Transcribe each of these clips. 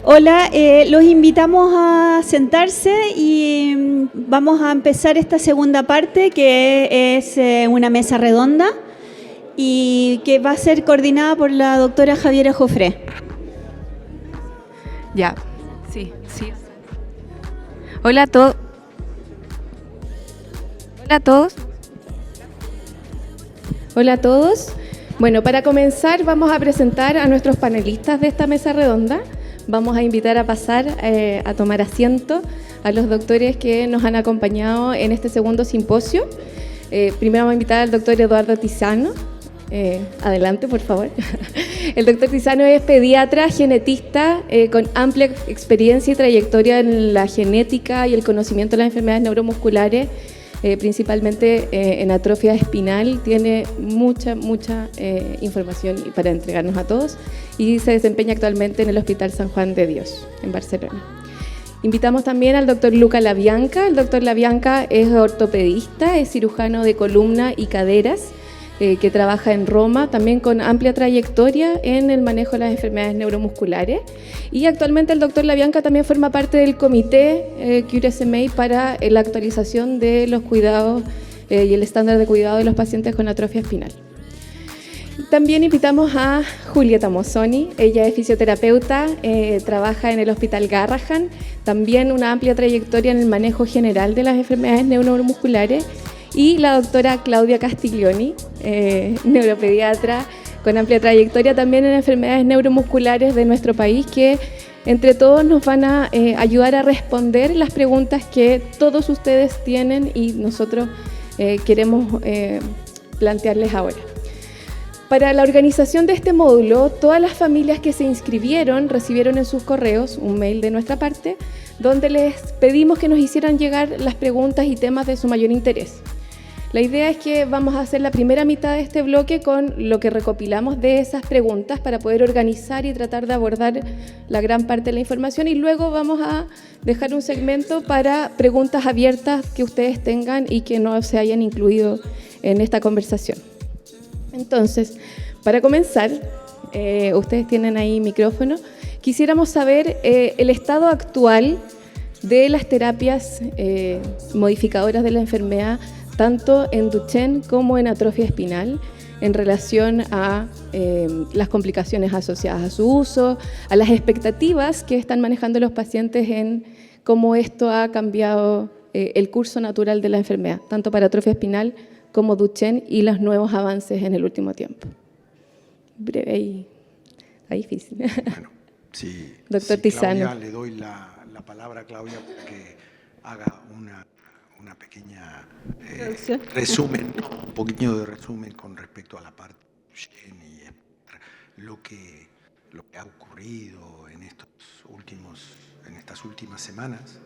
Hola, los invitamos a sentarse y vamos a empezar esta segunda parte que es una mesa redonda y que va a ser coordinada por la doctora Javiera Jofré. Ya, sí. Hola a todos. Hola a todos. Bueno, para comenzar vamos a presentar a nuestros panelistas de esta mesa redonda. Vamos a invitar a pasar a tomar asiento a los doctores que nos han acompañado en este segundo simposio. Primero vamos a invitar al doctor Eduardo Tizano. Adelante, por favor. El doctor Tizano es pediatra, genetista, con amplia experiencia y trayectoria en la genética y el conocimiento de las enfermedades neuromusculares, principalmente en atrofia espinal. Tiene mucha información para entregarnos a todos y se desempeña actualmente en el Hospital San Juan de Dios, en Barcelona. Invitamos también al doctor Luca Labianca. El doctor Labianca es ortopedista, es cirujano de columna y caderas, que trabaja en Roma, también con amplia trayectoria en el manejo de las enfermedades neuromusculares. Y actualmente el doctor Labianca también forma parte del comité Cure SMA para la actualización de los cuidados y el estándar de cuidado de los pacientes con atrofia espinal. También invitamos a Julieta Mozzoni. Ella es fisioterapeuta, trabaja en el Hospital Garrahan, también una amplia trayectoria en el manejo general de las enfermedades neuromusculares. Y la doctora Claudia Castiglioni, neuropediatra con amplia trayectoria también en enfermedades neuromusculares de nuestro país, que entre todos nos van a ayudar a responder las preguntas que todos ustedes tienen y nosotros queremos plantearles ahora. Para la organización de este módulo, todas las familias que se inscribieron recibieron en sus correos un mail de nuestra parte, donde les pedimos que nos hicieran llegar las preguntas y temas de su mayor interés. La idea es que vamos a hacer la primera mitad de este bloque con lo que recopilamos de esas preguntas para poder organizar y tratar de abordar la gran parte de la información, y luego vamos a dejar un segmento para preguntas abiertas que ustedes tengan y que no se hayan incluido en esta conversación. Entonces, para comenzar, ustedes tienen ahí micrófono, quisiéramos saber el estado actual de las terapias modificadoras de la enfermedad, tanto en Duchenne como en atrofia espinal, en relación a las complicaciones asociadas a su uso, a las expectativas que están manejando los pacientes en cómo esto ha cambiado el curso natural de la enfermedad, tanto para atrofia espinal como Duchenne, y los nuevos avances en el último tiempo. Breve y está difícil. Bueno, sí, doctor Tizano. Claudia, le doy la palabra a Claudia para que haga una pequeña resumen, un poquito de resumen con respecto a la parte y lo que ha ocurrido en estas últimas semanas,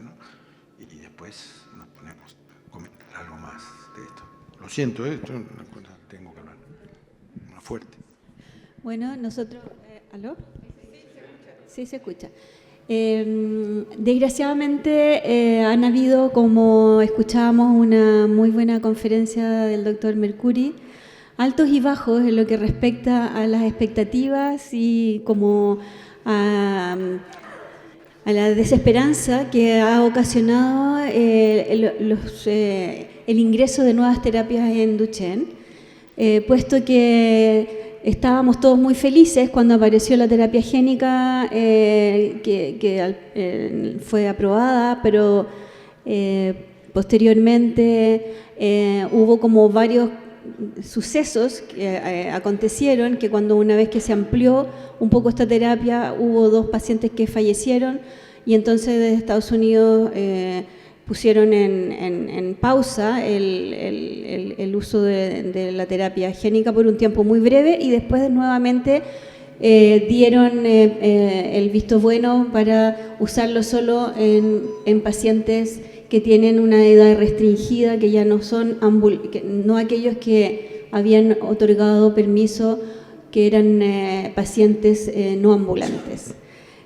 ¿no? Y después nos ponemos a comentar algo más de esto. Lo siento, esto es una cosa que tengo que hablar más fuerte. Bueno, nosotros... ¿Aló? Sí, se escucha. Desgraciadamente han habido, como escuchábamos, una muy buena conferencia del doctor Mercuri, altos y bajos en lo que respecta a las expectativas y como a la desesperanza que ha ocasionado el ingreso de nuevas terapias en Duchenne, puesto que estábamos todos muy felices cuando apareció la terapia génica que fue aprobada, pero posteriormente hubo como varios sucesos que acontecieron, que cuando una vez que se amplió un poco esta terapia, hubo 2 pacientes que fallecieron, y entonces desde Estados Unidos pusieron en pausa el uso de la terapia génica por un tiempo muy breve, y después nuevamente dieron el visto bueno para usarlo solo en pacientes que tienen una edad restringida, que ya no son no aquellos que habían otorgado permiso, que eran pacientes no ambulantes.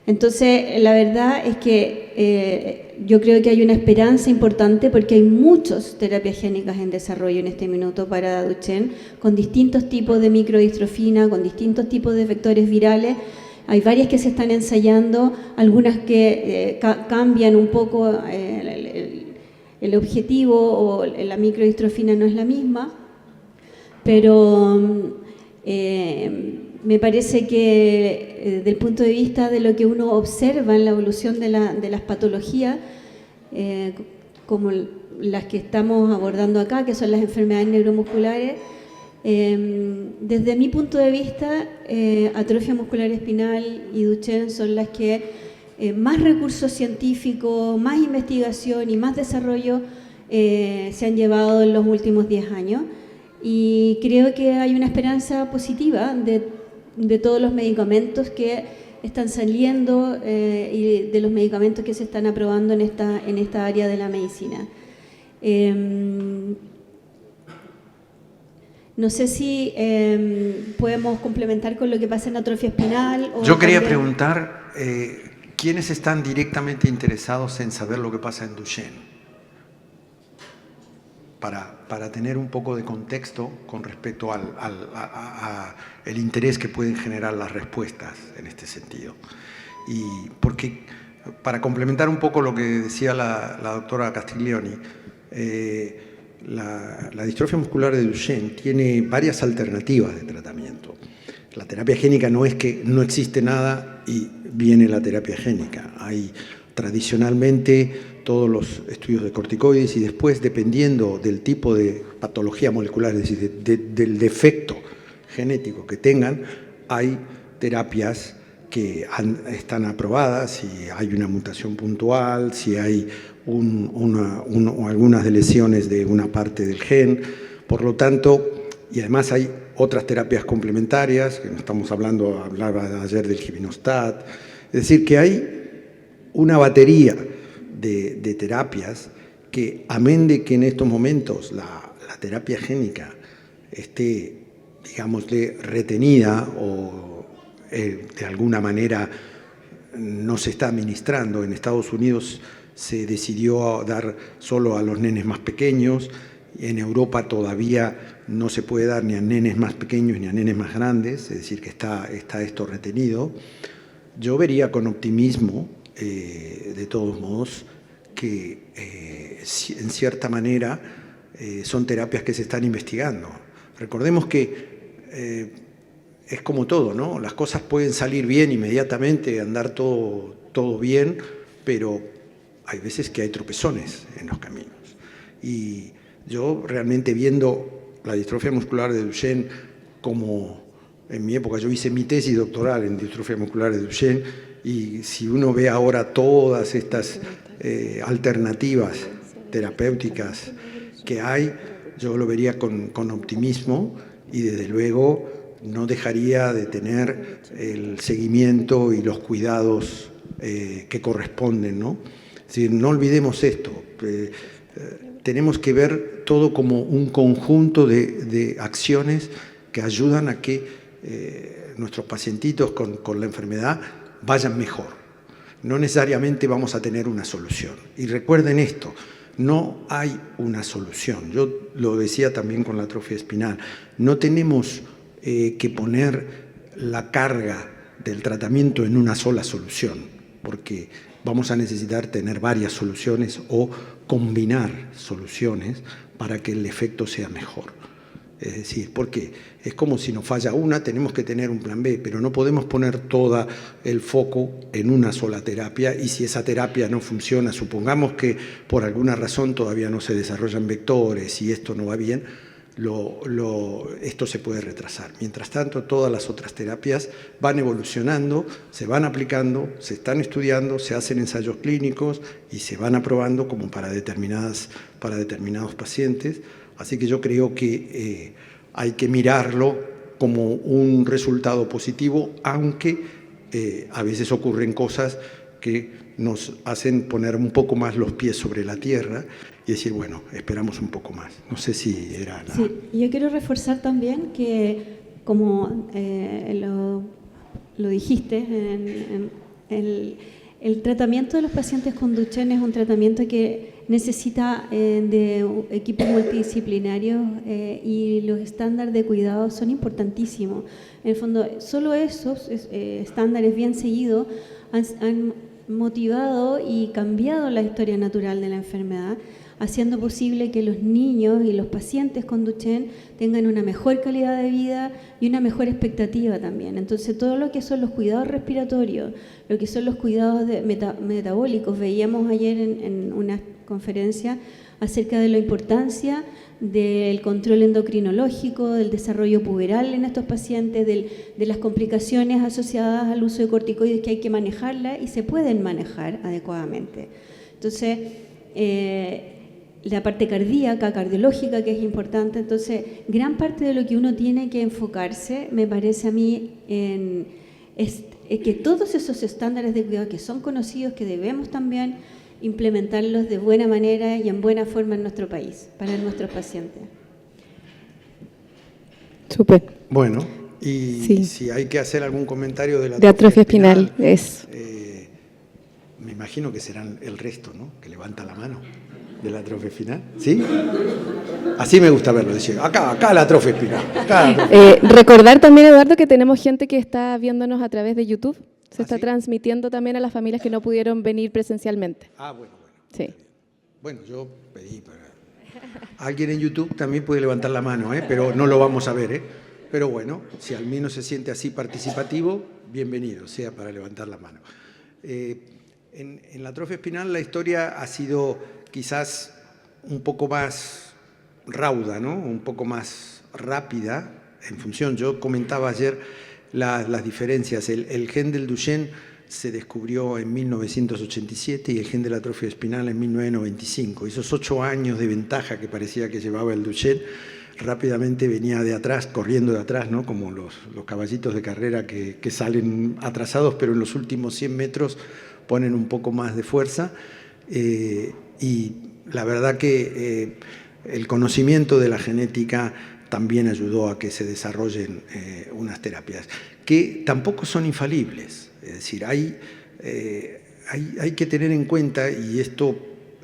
Entonces, la verdad es que yo creo que hay una esperanza importante, porque hay muchas terapias génicas en desarrollo en este minuto para Duchenne, con distintos tipos de microdistropina, con distintos tipos de vectores virales. Hay varias que se están ensayando, algunas que cambian un poco el objetivo, o la microdistrofina no es la misma, pero me parece que desde el punto de vista de lo que uno observa en la evolución de las patologías, como las que estamos abordando acá, que son las enfermedades neuromusculares, desde mi punto de vista, atrofia muscular espinal y Duchenne son las que más recursos científicos, más investigación y más desarrollo se han llevado en los últimos 10 años. Y creo que hay una esperanza positiva de todos los medicamentos que están saliendo y de los medicamentos que se están aprobando en esta área de la medicina. No sé si podemos complementar con lo que pasa en atrofia espinal. Yo quería preguntar, ¿quiénes están directamente interesados en saber lo que pasa en Duchenne? Para tener un poco de contexto con respecto al interés que pueden generar las respuestas en este sentido. Y porque, para complementar un poco lo que decía la doctora Castiglioni, la distrofia muscular de Duchenne tiene varias alternativas de tratamiento. La terapia génica no es que no existe nada y viene la terapia génica. Hay tradicionalmente todos los estudios de corticoides y después, dependiendo del tipo de patología molecular, es decir, del defecto genético que tengan, hay terapias que están aprobadas, si hay una mutación puntual, si hay algunas lesiones de una parte del gen. Por lo tanto, y además hay otras terapias complementarias, que no estamos hablaba ayer del givinostat, es decir, que hay una batería de terapias que, amén de que en estos momentos la terapia génica esté, digámosle, retenida o de alguna manera no se está administrando. En Estados Unidos se decidió dar solo a los nenes más pequeños, en Europa todavía no se puede dar ni a nenes más pequeños ni a nenes más grandes, es decir, que está esto retenido. Yo vería con optimismo, de todos modos, que en cierta manera son terapias que se están investigando. Recordemos que es como todo, ¿no? Las cosas pueden salir bien inmediatamente, andar todo bien, pero hay veces que hay tropezones en los caminos. Y yo realmente, viendo la distrofia muscular de Duchenne, como en mi época yo hice mi tesis doctoral en distrofia muscular de Duchenne, y si uno ve ahora todas estas alternativas terapéuticas que hay, yo lo vería con optimismo, y desde luego no dejaría de tener el seguimiento y los cuidados que corresponden, ¿no? Es decir, no olvidemos esto. Tenemos que ver todo como un conjunto de acciones que ayudan a que nuestros pacientitos con la enfermedad vayan mejor. No necesariamente vamos a tener una solución. Y recuerden esto, no hay una solución. Yo lo decía también con la atrofia espinal. No tenemos que poner la carga del tratamiento en una sola solución, porque vamos a necesitar tener varias soluciones o combinar soluciones para que el efecto sea mejor. Es decir, porque es como si nos falla una, tenemos que tener un plan B, pero no podemos poner todo el foco en una sola terapia, y si esa terapia no funciona, supongamos que por alguna razón todavía no se desarrollan vectores y esto no va bien, esto se puede retrasar. Mientras tanto, todas las otras terapias van evolucionando, se van aplicando, se están estudiando, se hacen ensayos clínicos y se van aprobando como para determinados pacientes. Así que yo creo que hay que mirarlo como un resultado positivo, aunque a veces ocurren cosas que nos hacen poner un poco más los pies sobre la tierra y decir, bueno, esperamos un poco más. No sé si era la... Sí, yo quiero reforzar también que, como lo dijiste, el tratamiento de los pacientes con Duchenne es un tratamiento que necesita de equipos multidisciplinarios y los estándares de cuidado son importantísimos. En el fondo, solo esos estándares bien seguidos han motivado y cambiado la historia natural de la enfermedad, haciendo posible que los niños y los pacientes con Duchenne tengan una mejor calidad de vida y una mejor expectativa también. Entonces, todo lo que son los cuidados respiratorios, lo que son los cuidados metabólicos, veíamos ayer en una conferencia acerca de la importancia del control endocrinológico, del desarrollo puberal en estos pacientes, de las complicaciones asociadas al uso de corticoides que hay que manejarlas y se pueden manejar adecuadamente. Entonces, la parte cardíaca, cardiológica, que es importante. Entonces, gran parte de lo que uno tiene que enfocarse, me parece a mí, es que todos esos estándares de cuidado que son conocidos, que debemos también implementarlos de buena manera y en buena forma en nuestro país, para nuestros pacientes. Súper. Bueno, y sí, si hay que hacer algún comentario de la atrofia espinal, es... me imagino que serán el resto, ¿no?, que levanta la mano de la atrofia espinal, ¿sí? Así me gusta verlo, decir, acá la atrofia espinal. Recordar también, Eduardo, que tenemos gente que está viéndonos a través de YouTube. Se está transmitiendo también a las familias que no pudieron venir presencialmente. Bueno. Sí. Bueno, yo pedí para... Alguien en YouTube también puede levantar la mano, pero no lo vamos a ver, Pero bueno, si al menos se siente así participativo, bienvenido sea para levantar la mano. En la atrofia espinal la historia ha sido quizás un poco más rauda, ¿no?, un poco más rápida en función. Yo comentaba ayer las diferencias. El gen del Duchenne se descubrió en 1987 y el gen de la atrofia espinal en 1995. Esos 8 años de ventaja que parecía que llevaba el Duchenne rápidamente venía de atrás, corriendo de atrás, ¿no?, como los caballitos de carrera que salen atrasados, pero en los últimos 100 metros ponen un poco más de fuerza. Y la verdad que el conocimiento de la genética también ayudó a que se desarrollen unas terapias que tampoco son infalibles. Es decir, hay que tener en cuenta, y esto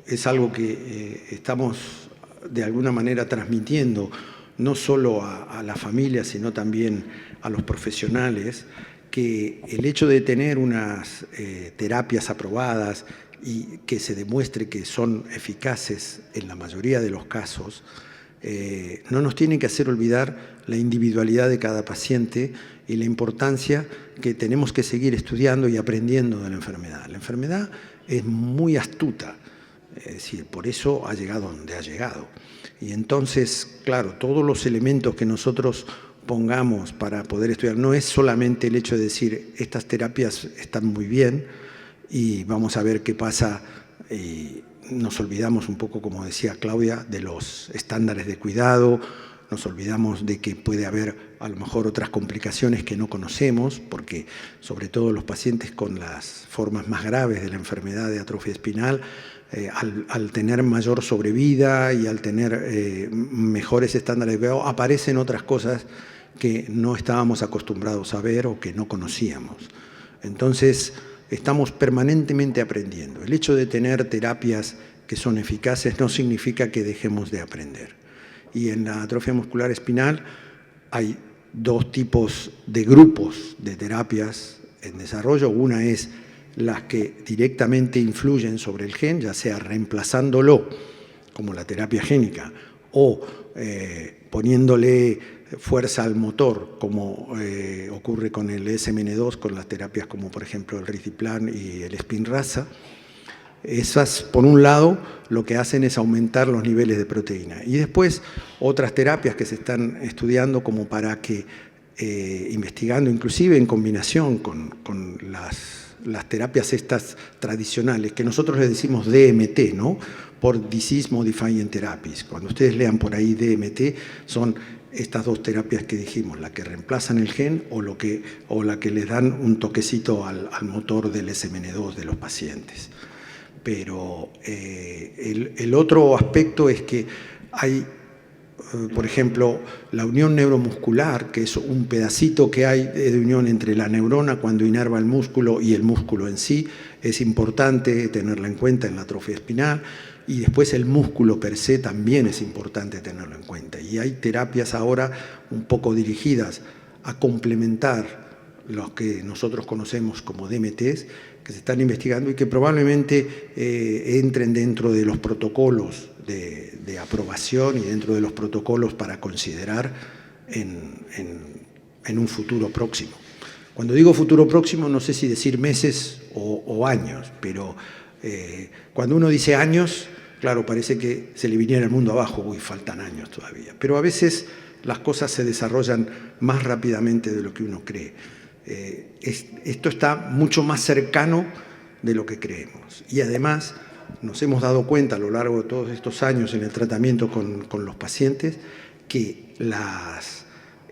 es algo que estamos de alguna manera transmitiendo no solo a la familia, sino también a los profesionales, que el hecho de tener unas terapias aprobadas y que se demuestre que son eficaces en la mayoría de los casos, no nos tiene que hacer olvidar la individualidad de cada paciente y la importancia que tenemos que seguir estudiando y aprendiendo de la enfermedad. La enfermedad es muy astuta, es decir, por eso ha llegado donde ha llegado. Y entonces, claro, todos los elementos que nosotros pongamos para poder estudiar, no es solamente el hecho de decir estas terapias están muy bien y vamos a ver qué pasa, y nos olvidamos un poco, como decía Claudia, de los estándares de cuidado, nos olvidamos de que puede haber a lo mejor otras complicaciones que no conocemos, porque sobre todo los pacientes con las formas más graves de la enfermedad de atrofia espinal, al tener mayor sobrevida y al tener mejores estándares de cuidado, aparecen otras cosas que no estábamos acostumbrados a ver o que no conocíamos. Entonces, estamos permanentemente aprendiendo. El hecho de tener terapias que son eficaces no significa que dejemos de aprender. Y en la atrofia muscular espinal hay 2 tipos de grupos de terapias en desarrollo. Una es las que directamente influyen sobre el gen, ya sea reemplazándolo, como la terapia génica, o poniéndole fuerza al motor, como ocurre con el SMN2, con las terapias como por ejemplo el Risdiplam y el Spinraza. Esas, por un lado, lo que hacen es aumentar los niveles de proteína. Y después otras terapias que se están estudiando como para que, investigando inclusive en combinación con las terapias estas tradicionales, que nosotros le decimos DMT, ¿no?, por Disease Modifying Therapies. Cuando ustedes lean por ahí DMT, son estas 2 terapias que dijimos, la que reemplazan el gen o la que les dan un toquecito al motor del SMN2 de los pacientes. Pero el otro aspecto es que hay por ejemplo, la unión neuromuscular, que es un pedacito que hay de unión entre la neurona cuando inerva el músculo y el músculo en sí, es importante tenerla en cuenta en la atrofia espinal. Y después el músculo per se también es importante tenerlo en cuenta. Y hay terapias ahora un poco dirigidas a complementar los que nosotros conocemos como DMTs, que se están investigando y que probablemente entren dentro de los protocolos de aprobación y dentro de los protocolos para considerar en un futuro próximo. Cuando digo futuro próximo, no sé si decir meses o años, pero cuando uno dice años, claro, parece que se le viniera el mundo abajo, uy, faltan años todavía. Pero a veces las cosas se desarrollan más rápidamente de lo que uno cree. Esto está mucho más cercano de lo que creemos. Y además nos hemos dado cuenta a lo largo de todos estos años en el tratamiento con los pacientes que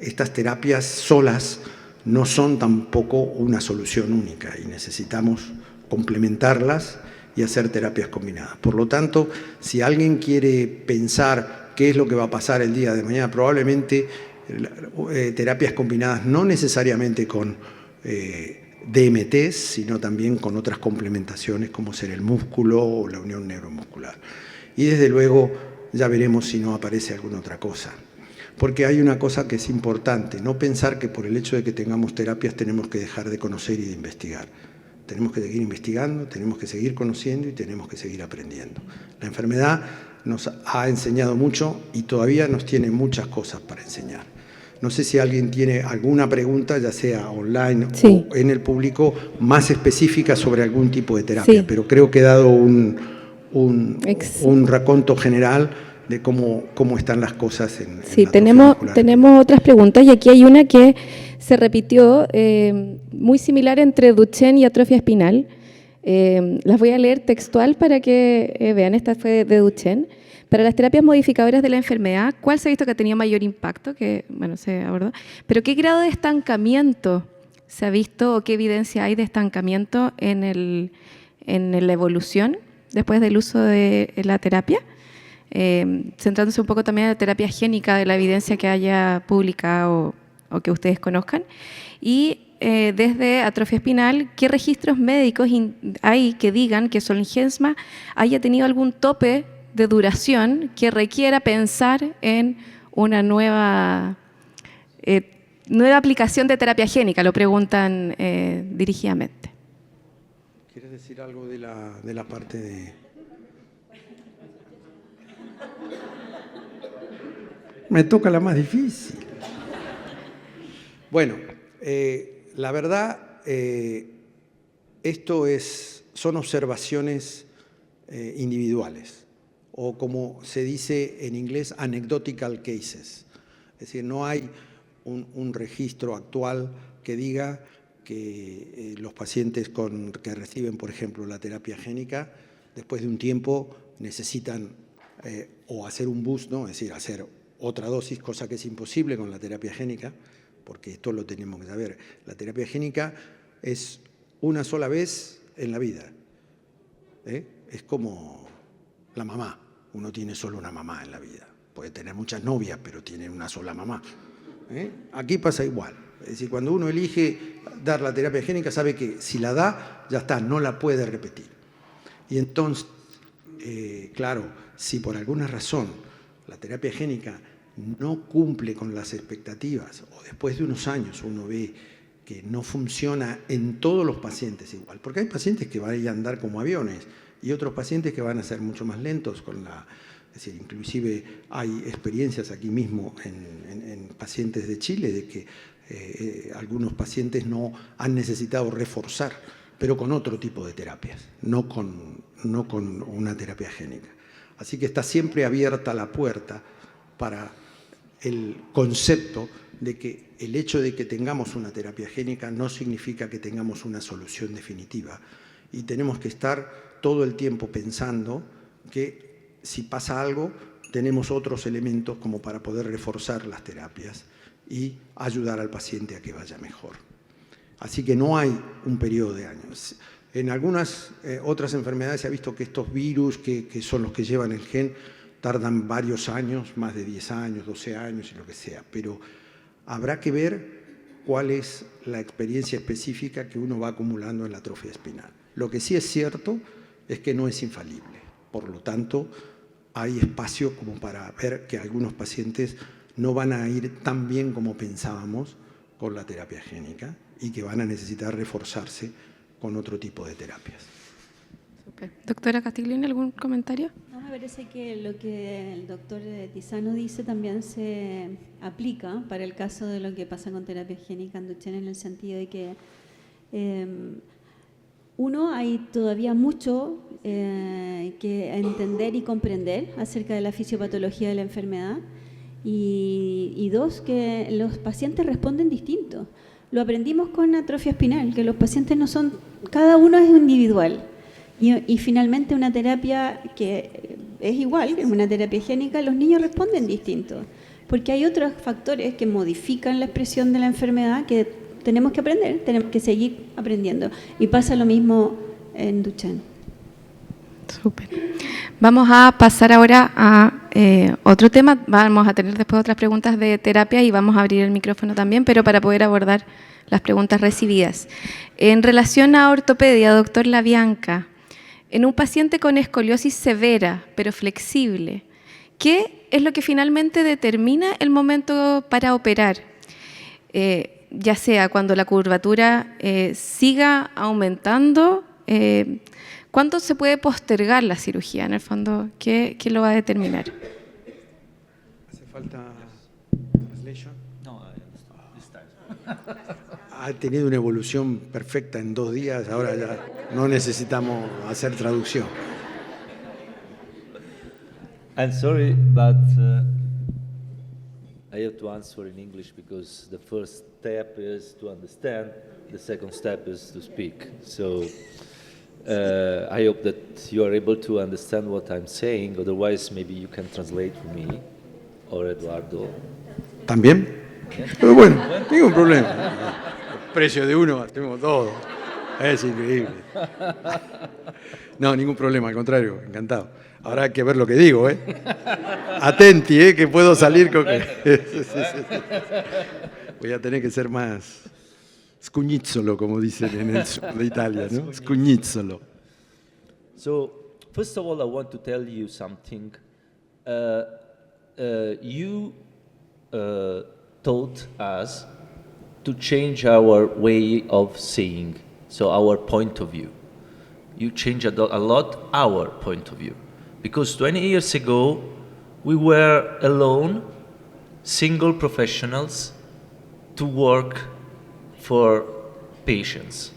estas terapias solas no son tampoco una solución única y necesitamos complementarlas y hacer terapias combinadas. Por lo tanto, si alguien quiere pensar qué es lo que va a pasar el día de mañana, probablemente terapias combinadas no necesariamente con DMTs, sino también con otras complementaciones como ser el músculo o la unión neuromuscular. Y desde luego ya veremos si no aparece alguna otra cosa. Porque hay una cosa que es importante, no pensar que por el hecho de que tengamos terapias tenemos que dejar de conocer y de investigar. Tenemos que seguir investigando, tenemos que seguir conociendo y tenemos que seguir aprendiendo. La enfermedad nos ha enseñado mucho y todavía nos tiene muchas cosas para enseñar. No sé si alguien tiene alguna pregunta, ya sea online o en el público, más específica sobre algún tipo de terapia, pero creo que he dado un raconto general de cómo están las cosas en la tenemos otras preguntas y aquí hay una que se repitió muy similar entre Duchenne y atrofia espinal. Las voy a leer textual para que vean, esta fue de Duchenne. Para las terapias modificadoras de la enfermedad, ¿cuál se ha visto que ha tenido mayor impacto? Que, bueno, se abordó. Pero ¿qué grado de estancamiento se ha visto o qué evidencia hay de estancamiento en la evolución después del uso de la terapia? Centrándose un poco también en la terapia génica, de la evidencia que haya pública o que ustedes conozcan. Y desde atrofia espinal, ¿qué registros médicos hay que digan que Zolgensma haya tenido algún tope de duración que requiera pensar en una nueva aplicación de terapia génica? Lo preguntan dirigidamente. ¿Quieres decir algo de la parte de...? Me toca la más difícil. Bueno, la verdad, son observaciones individuales, o como se dice en inglés, anecdotal cases. Es decir, no hay un registro actual que diga que los pacientes que reciben, por ejemplo, la terapia génica, después de un tiempo necesitan o hacer un boost, ¿no? Es decir, hacer otra dosis, cosa que es imposible con la terapia génica, porque esto lo tenemos que saber. La terapia génica es una sola vez en la vida. Es como la mamá. Uno tiene solo una mamá en la vida. Puede tener muchas novias, pero tiene una sola mamá. Aquí pasa igual. Es decir, cuando uno elige dar la terapia génica, sabe que si la da, ya está, no la puede repetir. Y entonces, claro, si por alguna razón la terapia génica no cumple con las expectativas o después de unos años uno ve que no funciona en todos los pacientes igual, porque hay pacientes que van a andar como aviones y otros pacientes que van a ser mucho más lentos es decir, inclusive hay experiencias aquí mismo en pacientes de Chile de que algunos pacientes no han necesitado reforzar, pero con otro tipo de terapias, no con una terapia génica. Así que está siempre abierta la puerta para el concepto de que el hecho de que tengamos una terapia génica no significa que tengamos una solución definitiva. Y tenemos que estar todo el tiempo pensando que si pasa algo, tenemos otros elementos como para poder reforzar las terapias y ayudar al paciente a que vaya mejor. Así que no hay un periodo de años. En algunas otras enfermedades se ha visto que estos virus, que son los que llevan el gen, tardan varios años, más de 10 años, 12 años y lo que sea, pero habrá que ver cuál es la experiencia específica que uno va acumulando en la atrofia espinal. Lo que sí es cierto es que no es infalible, por lo tanto hay espacio como para ver que algunos pacientes no van a ir tan bien como pensábamos con la terapia génica y que van a necesitar reforzarse con otro tipo de terapias. Super. Doctora Castiglione, ¿algún comentario? No, me parece que lo que el doctor Tisano dice también se aplica para el caso de lo que pasa con terapia génica en Duchenne, en el sentido de que hay todavía mucho que entender y comprender acerca de la fisiopatología de la enfermedad y dos, que los pacientes responden distinto. Lo aprendimos con atrofia espinal, que los pacientes no son, cada uno es individual y finalmente una terapia que es igual, es una terapia génica, los niños responden distinto, porque hay otros factores que modifican la expresión de la enfermedad que tenemos que aprender, tenemos que seguir aprendiendo. Y pasa lo mismo en Duchenne. Súper. Vamos a pasar ahora a otro tema. Vamos a tener después otras preguntas de terapia y vamos a abrir el micrófono también, pero para poder abordar las preguntas recibidas. En relación a ortopedia, doctor Labianca, en un paciente con escoliosis severa, pero flexible, ¿qué es lo que finalmente determina el momento para operar? Ya sea cuando la curvatura siga aumentando, ¿cuándo se puede postergar la cirugía? En el fondo, ¿qué lo va a determinar? ¿Hace falta translation? No, this time. Ha tenido una evolución perfecta en 2 días, ahora ya no necesitamos hacer traducción. I'm sorry, but I have to answer in English because the first step is to understand, the second step is to speak. So I hope that you are able to understand what I'm saying, otherwise maybe you can translate for me or Eduardo. ¿También? Pero bueno, ningún problema. El precio de uno, hacemos todo. Es increíble. No, ningún problema, al contrario, encantado. Ahora hay que ver lo que digo, ¿eh? Atenti, que puedo salir con... Voy a tener que ser más scugnizolo, como dicen en el sur de Italia, ¿no? Scugnizolo. So, first of all, I want to tell you something. You taught us to change our way of seeing, so our point of view. You changed a lot our point of view. Because 20 years ago, we were alone, single professionals, to work for patients.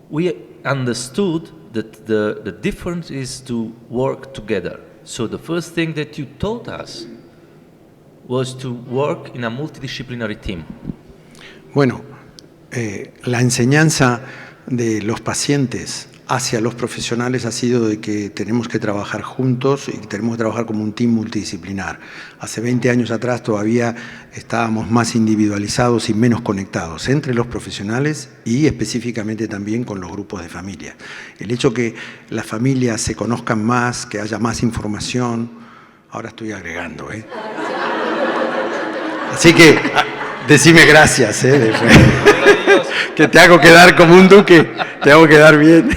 We understood that the difference is to work together. So the first thing that you taught us was to work in a multidisciplinary team. Bueno, la enseñanza de los pacientes hacia los profesionales ha sido de que tenemos que trabajar juntos y que tenemos que trabajar como un team multidisciplinar. Hace 20 años atrás todavía estábamos más individualizados y menos conectados entre los profesionales y específicamente también con los grupos de familia. El hecho que las familias se conozcan más, que haya más información, ahora estoy agregando, ¿eh? Así que decime gracias, que te hago quedar como un duque, te hago quedar bien.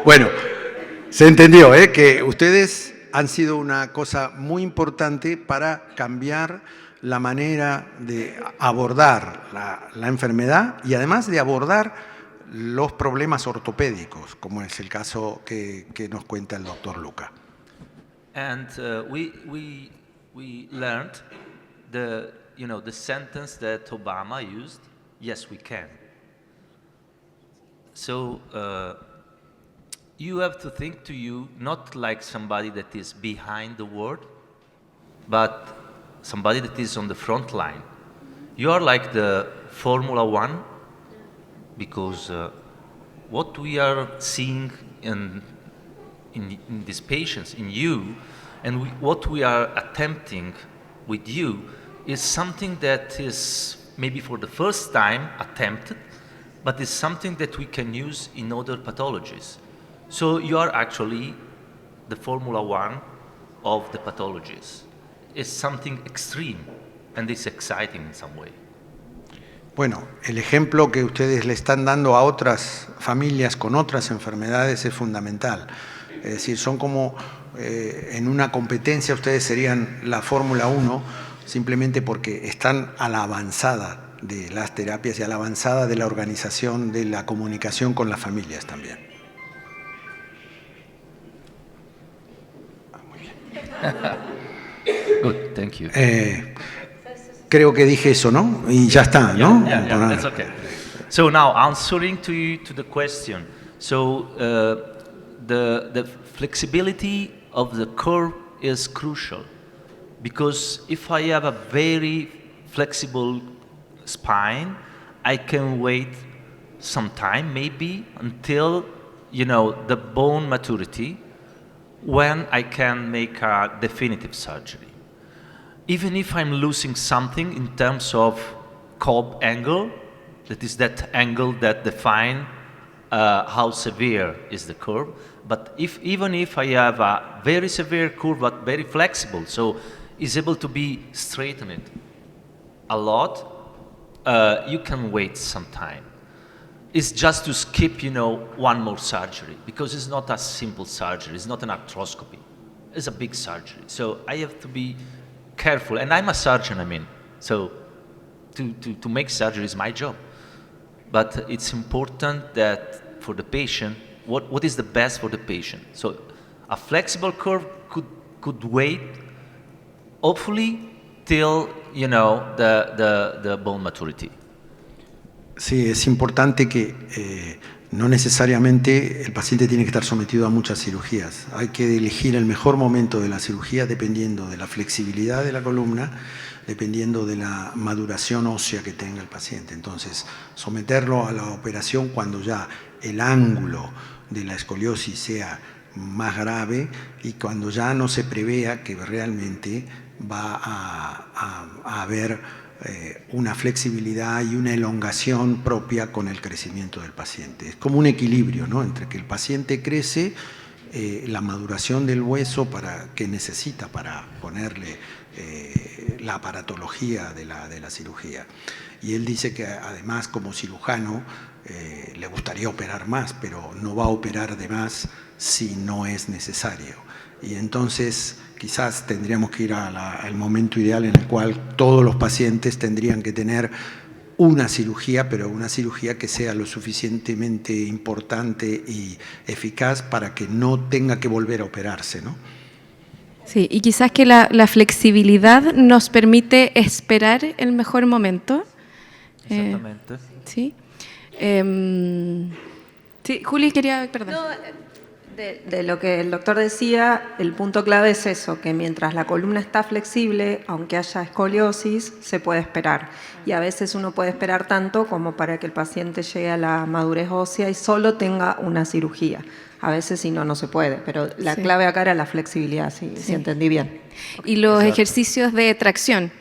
Bueno, se entendió, que ustedes han sido una cosa muy importante para cambiar la manera de abordar la enfermedad y además de abordar los problemas ortopédicos, como es el caso que nos cuenta el doctor Luca. And we learned the sentence that Obama used, yes, we can. So you have to think to you not like somebody that is behind the world, but somebody that is on the front line. You are like the Formula One, because what we are seeing in these patients, in you, and what we are attempting with you is something that is maybe for the first time attempted, but is something that we can use in other pathologies. So you are actually the Formula One of the pathologies. It's something extreme and it's exciting in some way. Bueno, el ejemplo que ustedes le están dando a otras familias con otras enfermedades es fundamental. Es decir, son como en una competencia, ustedes serían la Fórmula 1 simplemente porque están a la avanzada de las terapias y a la avanzada de la organización de la comunicación con las familias también. Muy bien. Good, thank you. Creo que dije eso, ¿no? Y ya está, ¿no? Yeah, that's okay. So now answering to the question. So the flexibility of the curve is crucial because if I have a very flexible spine, I can wait some time, maybe until the bone maturity, when I can make a definitive surgery. Even if I'm losing something in terms of Cobb angle, that is that angle that defines how severe is the curve. But even if I have a very severe curve but very flexible, so it's able to be straightened a lot, you can wait some time. It's just to skip, one more surgery because it's not a simple surgery. It's not an arthroscopy. It's a big surgery. So I have to be careful, and I'm a surgeon. So to make surgery is my job. But it's important that for the patient, what is the best for the patient? So a flexible curve could wait, hopefully, till the bone maturity. Sí, es importante que no necesariamente el paciente tiene que estar sometido a muchas cirugías. Hay que elegir el mejor momento de la cirugía dependiendo de la flexibilidad de la columna, dependiendo de la maduración ósea que tenga el paciente. Entonces, someterlo a la operación cuando ya el ángulo de la escoliosis sea más grave y cuando ya no se prevea que realmente va a haber una flexibilidad y una elongación propia con el crecimiento del paciente. Es como un equilibrio, ¿no?, entre que el paciente crece, la maduración del hueso que necesita para ponerle la aparatología de la cirugía. Y él dice que además como cirujano le gustaría operar más, pero no va a operar de más si no es necesario. Y entonces quizás tendríamos que ir al momento ideal en el cual todos los pacientes tendrían que tener una cirugía, pero una cirugía que sea lo suficientemente importante y eficaz para que no tenga que volver a operarse, ¿no? Sí, y quizás que la flexibilidad nos permite esperar el mejor momento. Exactamente. Sí. Sí, Juli quería, perdón. No, de lo que el doctor decía, el punto clave es eso, que mientras la columna está flexible, aunque haya escoliosis, se puede esperar. Y a veces uno puede esperar tanto como para que el paciente llegue a la madurez ósea y solo tenga una cirugía. A veces si no, no se puede, pero la clave acá era la flexibilidad, si entendí bien. Y los ejercicios de tracción,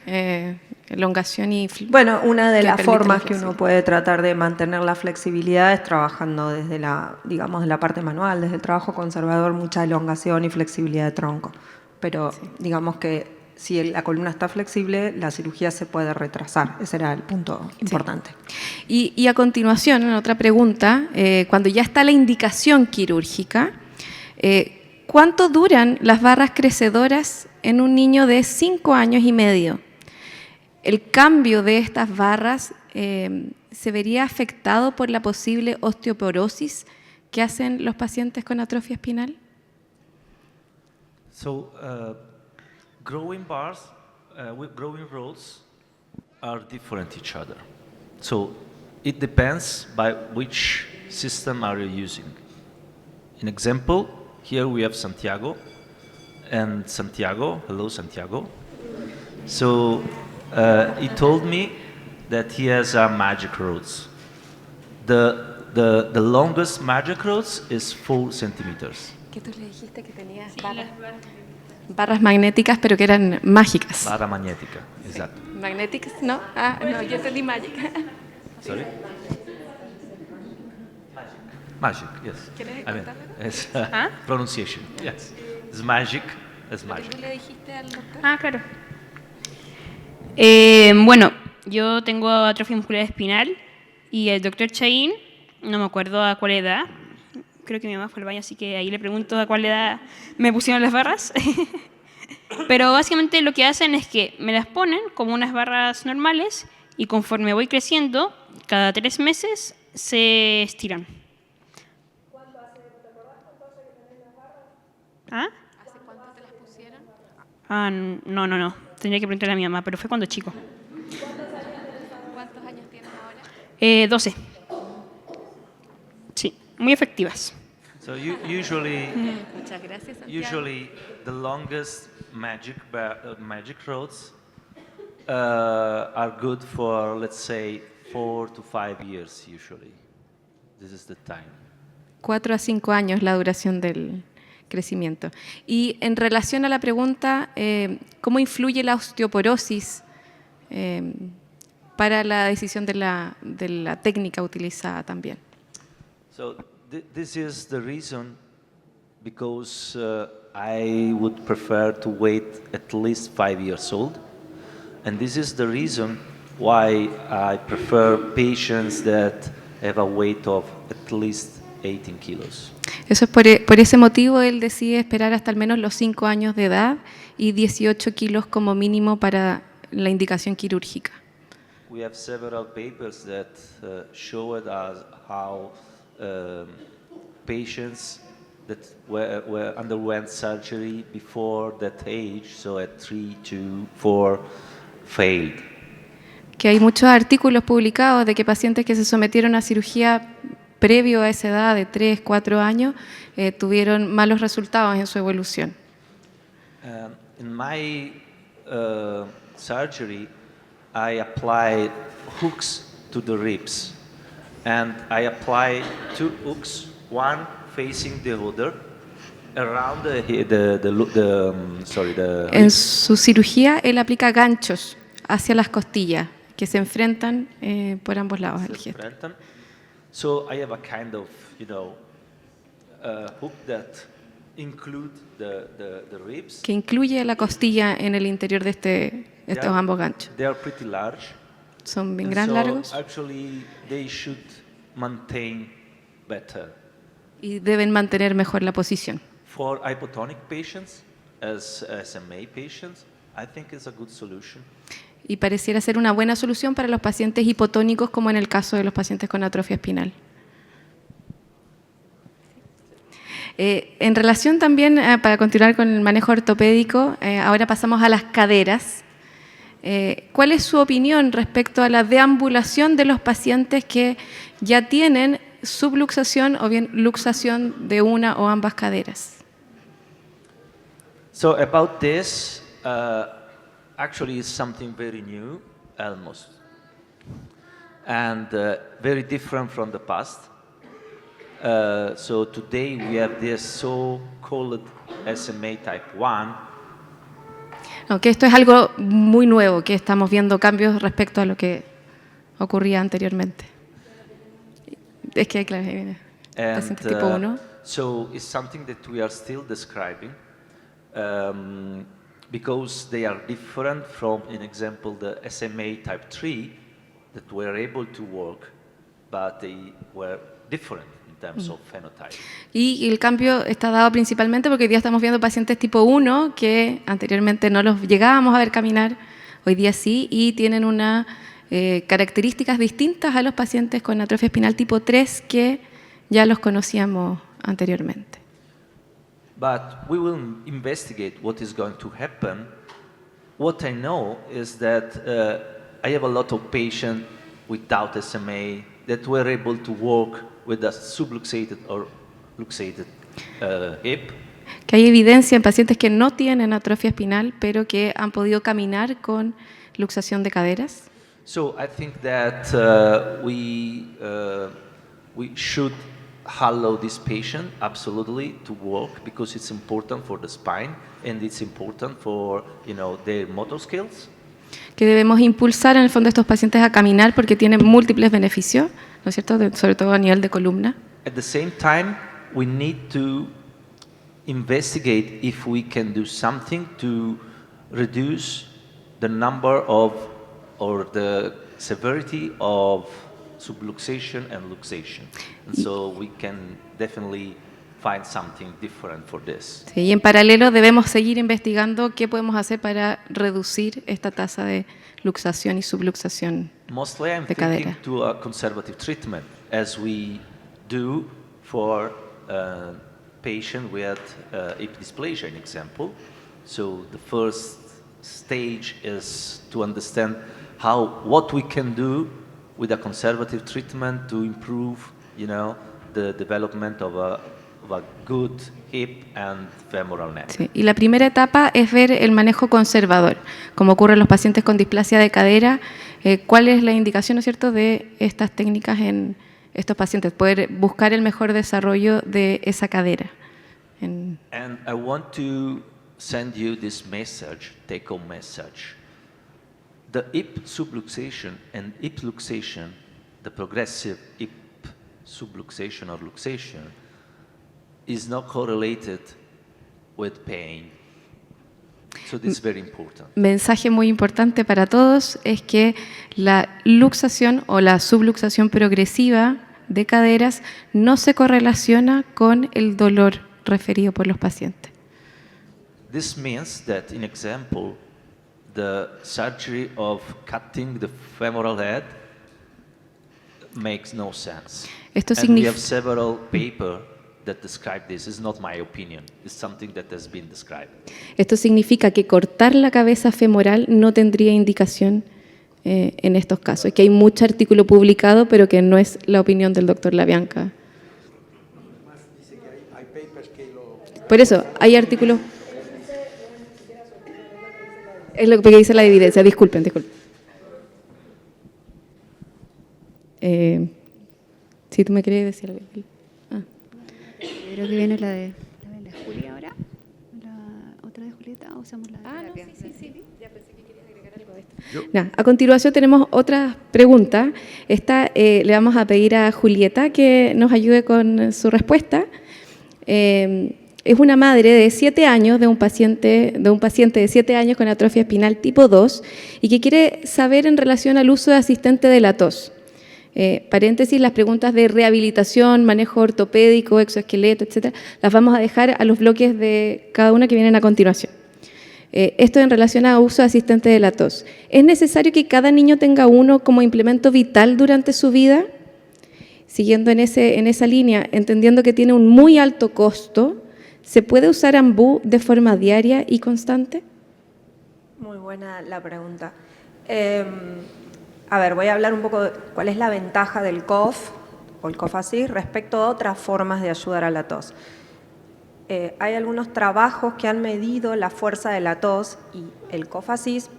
elongación y... Bueno, una de las formas que uno puede tratar de mantener la flexibilidad es trabajando desde digamos, de la parte manual, desde el trabajo conservador, mucha elongación y flexibilidad de tronco. Pero digamos que si la columna está flexible, la cirugía se puede retrasar. Ese era el punto importante. Y a continuación, en otra pregunta, cuando ya está la indicación quirúrgica, ¿cuánto duran las barras crecedoras en un niño de 5 años y medio? ¿El cambio de estas barras se vería afectado por la posible osteoporosis que hacen los pacientes con atrofia espinal? So, growing bars, growing rods are different each other. So, it depends by which system are you using. An example, here we have Santiago, and Santiago, hello Santiago. So, he told me that he has magic rods. The longest magic rods is 4 centimeters. Que tú le dijiste que tenía barras magnéticas, pero que eran mágicas. Barra magnética, exacto. ¿Magnéticas? No, no, yo entendí mágica. Sorry? Magic, yes. ¿Quieres I mean, contarlo? it's pronunciation, yes. It's magic. It's magic. ¿Tú le dijiste al doctor? Ah, claro. Bueno, yo tengo atrofia muscular espinal y el doctor Chaín, no me acuerdo a cuál edad, creo que mi mamá fue al baño, así que ahí le pregunto a cuál edad me pusieron las barras. Pero básicamente lo que hacen es que me las ponen como unas barras normales y conforme voy creciendo, cada 3 meses se estiran. ¿Cuánto hace, te acordás entonces que tenés las barras? ¿Ah? ¿Hace cuánto te las pusieron? Ah, no. Tendría que preguntarle a mi mamá, pero fue cuando chico. ¿Cuántos años tienes ahora? 12. Sí, muy efectivas. So usually, Muchas gracias, Santiago. usually the longest magic roads are good for, let's say, 4 to 5 years. Usually, this is the time. 4 a 5 años la duración del crecimiento. Y en relación a la pregunta, ¿cómo influye la osteoporosis para la decisión de la técnica utilizada también? So this is the reason, because I would prefer to wait at least 5 years old, and this is the reason why I prefer patients that have a weight of at least 18 kilos. Eso es por ese motivo él decide esperar hasta al menos los 5 años de edad y 18 kilos como mínimo para la indicación quirúrgica. We have several papers that showed us how patients that underwent surgery before that age, so at 3 to 4, failed. Que hay muchos artículos publicados de que pacientes que se sometieron a cirugía previo a esa edad de 3, 4 años tuvieron malos resultados en su evolución. In my surgery, I applied hooks to the ribs, and I applied 2 hooks, one facing the other, around En su cirugía, él aplica ganchos hacia las costillas que se enfrentan por ambos lados del gesto. So I have a kind of, hook that include the ribs. Que incluye la costilla en el interior de estos ambos ganchos. They are pretty large. Son bien And gran so largos actually they should maintain better. y deben mantener mejor la posición. For hypotonic patients, as SMA patients, I think it's a good solution. Y pareciera ser una buena solución para los pacientes hipotónicos, como en el caso de los pacientes con atrofia espinal. En relación también, para continuar con el manejo ortopédico, ahora pasamos a las caderas. ¿Cuál es su opinión respecto a la deambulación de los pacientes que ya tienen subluxación o bien luxación de una o ambas caderas? So about this, actually it's something very new, almost, and very different from the past. So today we have this so-called SMA type 1. Aunque esto es algo muy nuevo, que estamos viendo cambios respecto a lo que ocurría anteriormente. Es que, claro, ahí viene. Paciente tipo 1. So it's something that we are still describing, because they are different from, in example, the SMA type 3 that were able to walk, but they were different in terms of phenotype. Y el cambio está dado principalmente porque hoy día estamos viendo pacientes tipo 1 que anteriormente no los llegábamos a ver caminar, hoy día sí, y tienen unas características distintas a los pacientes con atrofia espinal tipo 3 que ya los conocíamos anteriormente. But we will investigate what is going to happen. What I know is that I have a lot of patients without SMA that were able to walk with a subluxated or luxated hip. Que hay evidencia en pacientes que no tienen atrofia espinal, pero que han podido caminar con luxación de caderas. So I think that we should allow this patient absolutely to walk, because it's important for the spine and it's important for their motor skills. Que debemos impulsar en el fondo a estos pacientes a caminar porque tienen múltiples beneficios, ¿no es cierto? Sobre todo a nivel de columna. At the same time, we need to investigate if we can do something to reduce the number of or the severity of subluxation and luxation. And so we can definitely find something different for this. Sí, y en paralelo debemos seguir investigando qué podemos hacer para reducir esta tasa de luxación y subluxación Mostly I'm de thinking cadera. to a conservative treatment, as we do for a patient with hip dysplasia, an example. So the first stage is to understand what we can do with a conservative treatment to improve, the development of a good hip and femoral neck. Sí, y la primera etapa es ver el manejo conservador, como ocurre en los pacientes con displasia de cadera. ¿Cuál es la indicación, ¿no es cierto?, de estas técnicas en estos pacientes? Poder buscar el mejor desarrollo de esa cadera. And I want to send you this message, take-home message. The hip subluxation and hip luxation, the progressive hip subluxation or luxation, is not correlated with pain. So this is very important. Mensaje muy importante para todos es que la luxación o la subluxación progresiva de caderas no se correlaciona con el dolor referido por los pacientes. This means that, in example, the surgery of cutting the femoral head makes no sense. Esto And we significa have several papers that describe this. It's not my opinion. It's something that has been described. Esto significa que cortar la cabeza femoral no tendría indicación en estos casos. Que hay mucho artículo publicado, pero que no es la opinión del doctor LaBianca. Por eso, hay artículos... Es lo que dice la evidencia. Disculpen. Si tú me quieres decir algo. Yo creo que viene la de Julia ahora. La otra de Julieta, o usamos la de terapia. Sí. Ya pensé que querías agregar algo a esto. A continuación tenemos otra pregunta. Esta le vamos a pedir a Julieta que nos ayude con su respuesta. Es una madre de 7 años de un paciente de 7 años con atrofia espinal tipo 2 y que quiere saber en relación al uso de asistente de la tos. Paréntesis, las preguntas de rehabilitación, manejo ortopédico, exoesqueleto, etcétera, las vamos a dejar a los bloques de cada una que vienen a continuación. Esto en relación a uso de asistente de la tos. ¿Es necesario que cada niño tenga uno como implemento vital durante su vida? Siguiendo en esa línea, entendiendo que tiene un muy alto costo, ¿se puede usar Ambu de forma diaria y constante? Muy buena la pregunta. Voy a hablar un poco de cuál es la ventaja del COF o el COF Assist respecto a otras formas de ayudar a la tos. Hay algunos trabajos que han medido la fuerza de la tos y el COF Assist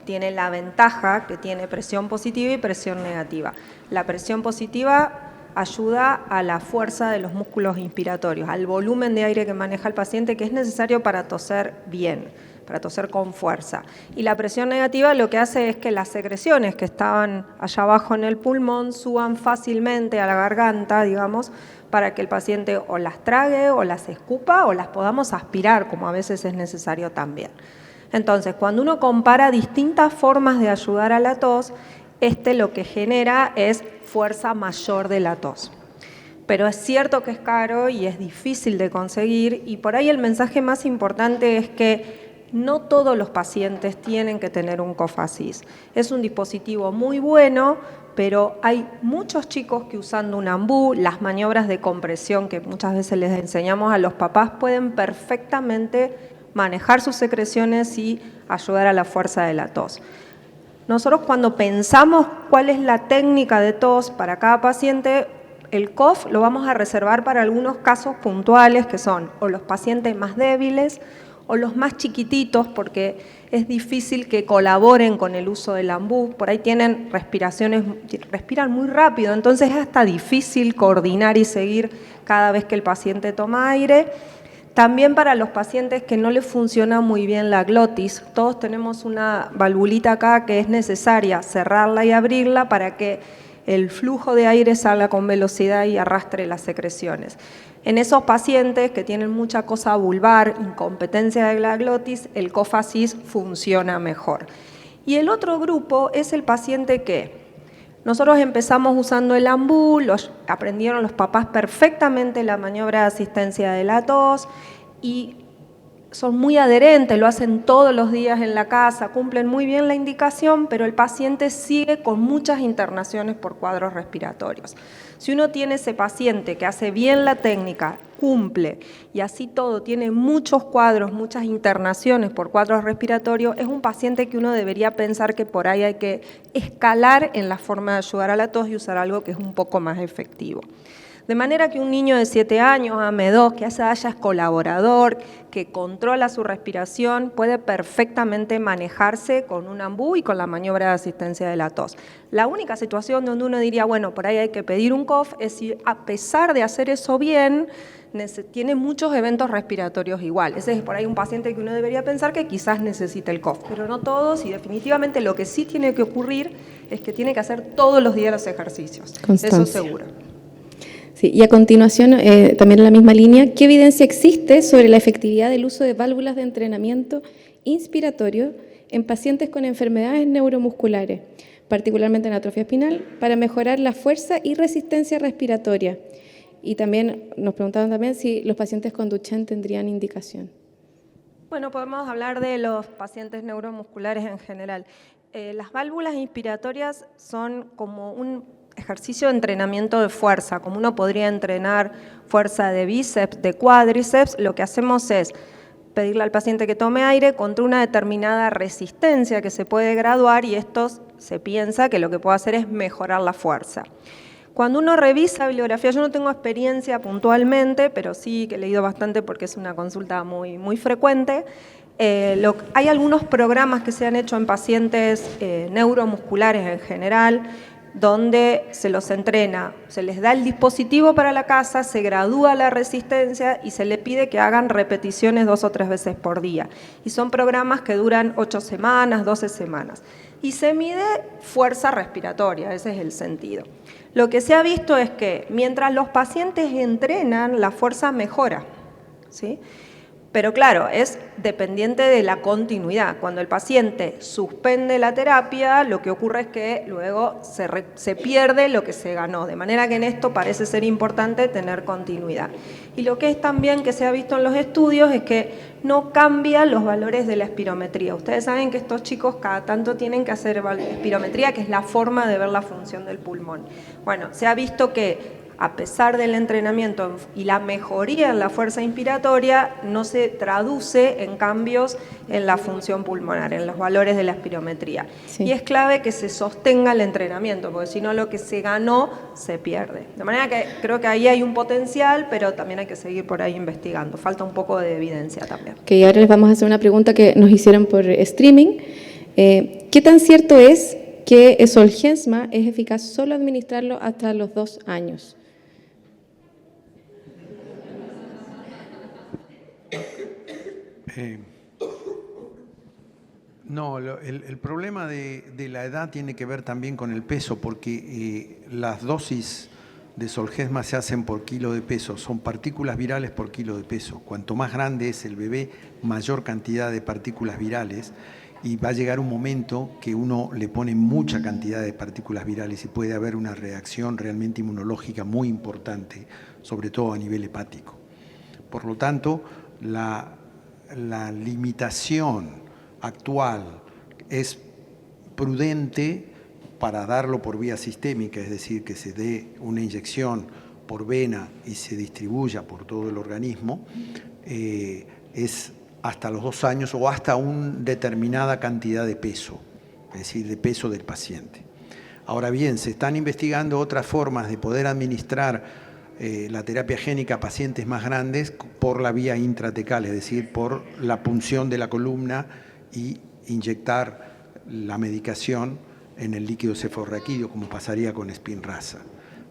tiene la ventaja que tiene presión positiva y presión negativa. La presión positiva ayuda a la fuerza de los músculos inspiratorios, al volumen de aire que maneja el paciente que es necesario para toser bien, para toser con fuerza. Y la presión negativa lo que hace es que las secreciones que estaban allá abajo en el pulmón suban fácilmente a la garganta, digamos, para que el paciente o las trague o las escupa o las podamos aspirar, como a veces es necesario también. Entonces, cuando uno compara distintas formas de ayudar a la tos, lo que genera es fuerza mayor de la tos. Pero es cierto que es caro y es difícil de conseguir, y por ahí el mensaje más importante es que no todos los pacientes tienen que tener un COF Assist. Es un dispositivo muy bueno, pero hay muchos chicos que usando un Ambu, las maniobras de compresión que muchas veces les enseñamos a los papás, pueden perfectamente manejar sus secreciones y ayudar a la fuerza de la tos. Nosotros cuando pensamos cuál es la técnica de tos para cada paciente, el COF lo vamos a reservar para algunos casos puntuales que son o los pacientes más débiles o los más chiquititos, porque es difícil que colaboren con el uso del Ambu. Por ahí tienen respiran muy rápido, entonces es hasta difícil coordinar y seguir cada vez que el paciente toma aire. También para los pacientes que no les funciona muy bien la glotis, todos tenemos una valvulita acá que es necesaria cerrarla y abrirla para que el flujo de aire salga con velocidad y arrastre las secreciones. En esos pacientes que tienen mucha cosa vulvar, incompetencia de la glotis, el Cofasis funciona mejor. Y el otro grupo es el paciente que nosotros empezamos usando el ambú, aprendieron los papás perfectamente la maniobra de asistencia de la tos y son muy adherentes, lo hacen todos los días en la casa, cumplen muy bien la indicación, pero el paciente sigue con muchas internaciones por cuadros respiratorios. Si uno tiene ese paciente que hace bien la técnica, cumple y así todo, tiene muchos cuadros, muchas internaciones por cuadros respiratorios, es un paciente que uno debería pensar que por ahí hay que escalar en la forma de ayudar a la tos y usar algo que es un poco más efectivo. De manera que un niño de 7 años, AM2, que haya es colaborador, que controla su respiración, puede perfectamente manejarse con un ambú y con la maniobra de asistencia de la tos. La única situación donde uno diría, bueno, por ahí hay que pedir un COF, es si a pesar de hacer eso bien, tiene muchos eventos respiratorios igual. Ese es por ahí un paciente que uno debería pensar que quizás necesita el COF, pero no todos, y definitivamente lo que sí tiene que ocurrir es que tiene que hacer todos los días los ejercicios. Constancia. Eso seguro. Sí, y a continuación, también en la misma línea, ¿qué evidencia existe sobre la efectividad del uso de válvulas de entrenamiento inspiratorio en pacientes con enfermedades neuromusculares, particularmente en atrofia espinal, para mejorar la fuerza y resistencia respiratoria? Y también nos preguntaban también si los pacientes con Duchenne tendrían indicación. Bueno, podemos hablar de los pacientes neuromusculares en general. Las válvulas inspiratorias son como un ejercicio de entrenamiento de fuerza, como uno podría entrenar fuerza de bíceps, de cuádriceps, lo que hacemos es pedirle al paciente que tome aire contra una determinada resistencia que se puede graduar y esto se piensa que lo que puede hacer es mejorar la fuerza. Cuando uno revisa bibliografía, yo no tengo experiencia puntualmente, pero sí que he leído bastante porque es una consulta muy, muy frecuente. Hay algunos programas que se han hecho en pacientes neuromusculares en general, donde se los entrena, se les da el dispositivo para la casa, se gradúa la resistencia y se le pide que hagan repeticiones 2 o 3 veces por día. Y son programas que duran 8 semanas, 12 semanas. Y se mide fuerza respiratoria, ese es el sentido. Lo que se ha visto es que mientras los pacientes entrenan, la fuerza mejora, ¿sí? Pero claro, es dependiente de la continuidad. Cuando el paciente suspende la terapia, lo que ocurre es que luego se pierde lo que se ganó. De manera que en esto parece ser importante tener continuidad. Y lo que es también que se ha visto en los estudios es que no cambian los valores de la espirometría. Ustedes saben que estos chicos cada tanto tienen que hacer espirometría, que es la forma de ver la función del pulmón. Bueno, se ha visto que a pesar del entrenamiento y la mejoría en la fuerza inspiratoria, no se traduce en cambios en la función pulmonar, en los valores de la espirometría. Sí. Y es clave que se sostenga el entrenamiento, porque si no lo que se ganó se pierde. De manera que creo que ahí hay un potencial, pero también hay que seguir por ahí investigando. Falta un poco de evidencia también. Ok, ahora les vamos a hacer una pregunta que nos hicieron por streaming. ¿Qué tan cierto es que Zolgensma es eficaz solo administrarlo hasta los 2 años? No, el problema de la edad tiene que ver también con el peso, porque las dosis de Zolgensma se hacen por kilo de peso, son partículas virales por kilo de peso. Cuanto más grande es el bebé, mayor cantidad de partículas virales, y va a llegar un momento que uno le pone mucha cantidad de partículas virales y puede haber una reacción realmente inmunológica muy importante, sobre todo a nivel hepático. Por lo tanto, la limitación actual es prudente para darlo por vía sistémica, es decir, que se dé una inyección por vena y se distribuya por todo el organismo, es hasta los 2 años o hasta una determinada cantidad de peso, es decir, de peso del paciente. Ahora bien, se están investigando otras formas de poder administrar la terapia génica a pacientes más grandes por la vía intratecal, es decir, por la punción de la columna y inyectar la medicación en el líquido cefalorraquídeo, como pasaría con Spinraza.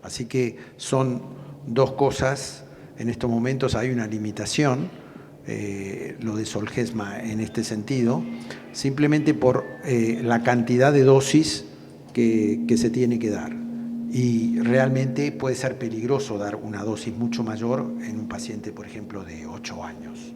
Así que son 2 cosas. En estos momentos hay una limitación, lo de Zolgensma en este sentido, simplemente por la cantidad de dosis que se tiene que dar. y realmente puede ser peligroso dar una dosis mucho mayor en un paciente, por ejemplo, de 8 años.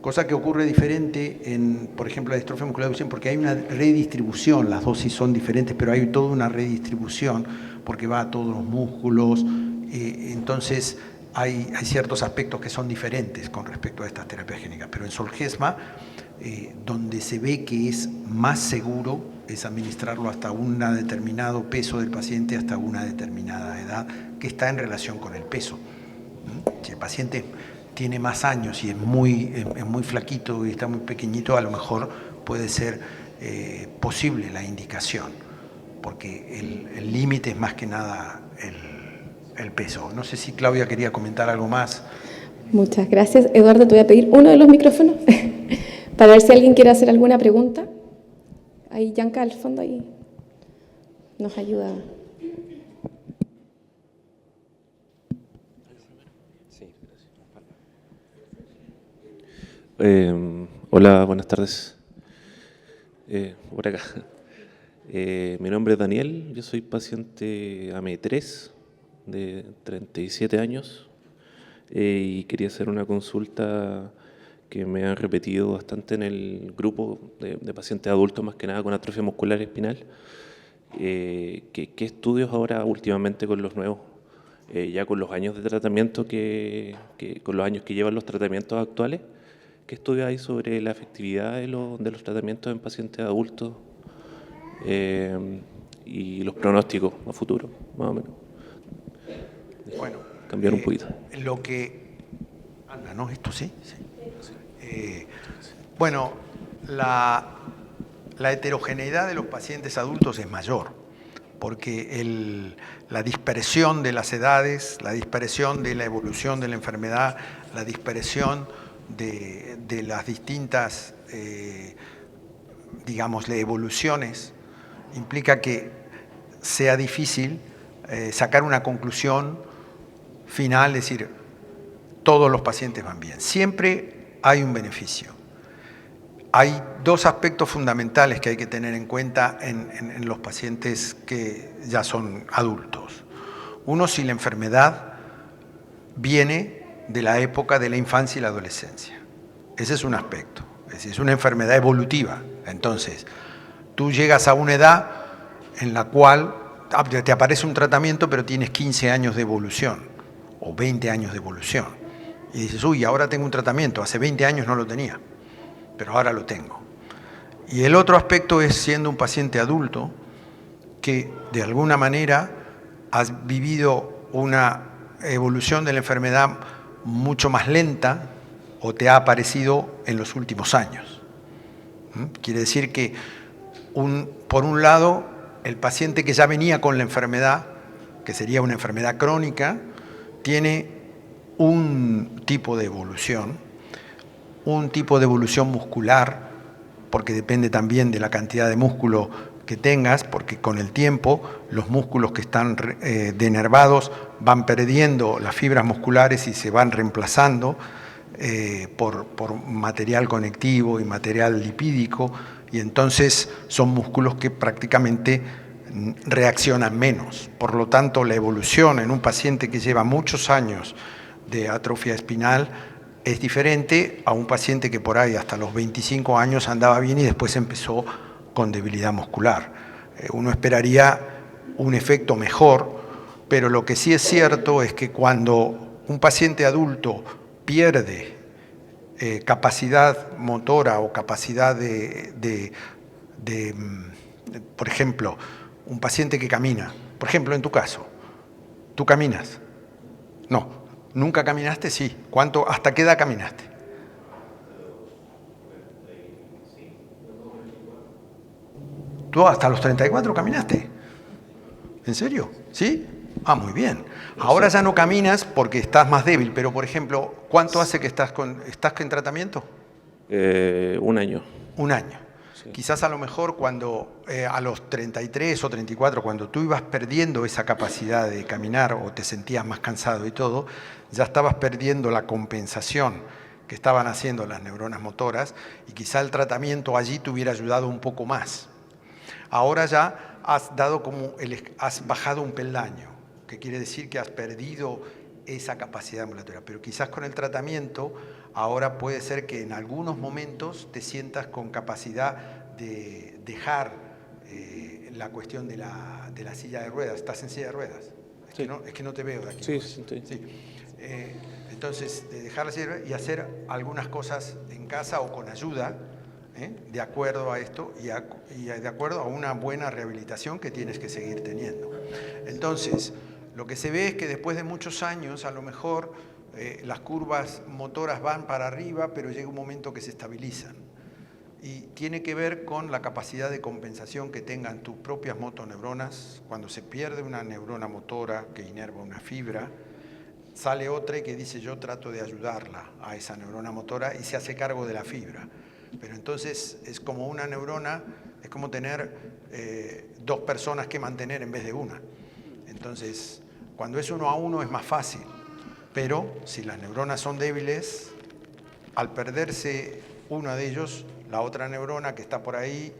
Cosa que ocurre diferente en, por ejemplo, la distrofia muscular Duchenne, porque hay una redistribución, las dosis son diferentes, pero hay toda una redistribución porque va a todos los músculos, entonces hay ciertos aspectos que son diferentes con respecto a estas terapias génicas. Pero en Zolgensma, donde se ve que es más seguro es administrarlo hasta un determinado peso del paciente, hasta una determinada edad, que está en relación con el peso. Si el paciente tiene más años y es muy flaquito y está muy pequeñito, a lo mejor puede ser posible la indicación, porque el límite es más que nada el peso. No sé si Claudia quería comentar algo más. Muchas gracias. Eduardo, te voy a pedir uno de los micrófonos para ver si alguien quiere hacer alguna pregunta. Ahí Yanka al fondo ahí nos ayuda. Hola, buenas tardes. Por acá. Mi nombre es Daniel, yo soy paciente AME3 de 37 años y quería hacer una consulta que me han repetido bastante en el grupo de pacientes adultos, más que nada con atrofia muscular espinal. ¿Qué estudios ahora últimamente con los nuevos, ya con los años de tratamiento, con los años que llevan los tratamientos actuales, qué estudios hay sobre la efectividad de los tratamientos en pacientes adultos y los pronósticos a futuro, más o menos? Bueno, cambiar un poquito. Lo que anda, ¿no? Esto sí. Bueno, la heterogeneidad de los pacientes adultos es mayor, porque la dispersión de las edades, la dispersión de la evolución de la enfermedad, la dispersión de las distintas, digámosle, evoluciones, implica que sea difícil sacar una conclusión final, es decir, todos los pacientes van bien. Siempre hay un beneficio. Hay dos aspectos fundamentales que hay que tener en cuenta en los pacientes que ya son adultos. Uno, si la enfermedad viene de la época de la infancia y la adolescencia. Ese es un aspecto. Es decir, es una enfermedad evolutiva. Entonces, tú llegas a una edad en la cual te aparece un tratamiento, pero tienes 15 años de evolución o 20 años de evolución. Y dices, uy, ahora tengo un tratamiento, hace 20 años no lo tenía, pero ahora lo tengo. Y el otro aspecto es siendo un paciente adulto que de alguna manera has vivido una evolución de la enfermedad mucho más lenta o te ha aparecido en los últimos años. Quiere decir que, por un lado, el paciente que ya venía con la enfermedad, que sería una enfermedad crónica, tiene un tipo de evolución muscular, porque depende también de la cantidad de músculo que tengas, porque con el tiempo los músculos que están denervados van perdiendo las fibras musculares y se van reemplazando por material conectivo y material lipídico, y entonces son músculos que prácticamente reaccionan menos. Por lo tanto, la evolución en un paciente que lleva muchos años de atrofia espinal es diferente a un paciente que por ahí hasta los 25 años andaba bien y después empezó con debilidad muscular. Uno esperaría un efecto mejor, pero lo que sí es cierto es que cuando un paciente adulto pierde capacidad motora o capacidad por ejemplo, un paciente que camina, por ejemplo, en tu caso, ¿tú caminas? No. ¿Nunca caminaste? Sí. ¿Hasta qué edad caminaste? ¿Tú hasta los 34 caminaste? ¿En serio? ¿Sí? Ah, muy bien. Ahora ya no caminas porque estás más débil, pero por ejemplo, ¿cuánto hace que estás en tratamiento? 1 año. 1 año. Sí. Quizás a lo mejor cuando a los 33 o 34, cuando tú ibas perdiendo esa capacidad de caminar o te sentías más cansado y todo, ya estabas perdiendo la compensación que estaban haciendo las neuronas motoras y quizá el tratamiento allí te hubiera ayudado un poco más. Ahora ya has bajado un peldaño, que quiere decir que has perdido esa capacidad ambulatoria. Pero quizás con el tratamiento ahora puede ser que en algunos momentos te sientas con capacidad de dejar la cuestión de la silla de ruedas. ¿Estás en silla de ruedas? Sí. Es que no te veo de aquí. Sí, sí. Sí. Entonces, de dejar la silla de ruedas y hacer algunas cosas en casa o con ayuda, de acuerdo a esto y de acuerdo a una buena rehabilitación que tienes que seguir teniendo. Entonces, lo que se ve es que después de muchos años, a lo mejor las curvas motoras van para arriba, pero llega un momento que se estabilizan. Y tiene que ver con la capacidad de compensación que tengan tus propias motoneuronas. Cuando se pierde una neurona motora que inerva una fibra, sale otra y que dice yo trato de ayudarla a esa neurona motora y se hace cargo de la fibra. Pero entonces es como una neurona, es como tener dos personas que mantener en vez de una. Entonces, cuando es 1 a 1 es más fácil, pero si las neuronas son débiles, al perderse uno de ellos, la otra neurona que está por ahí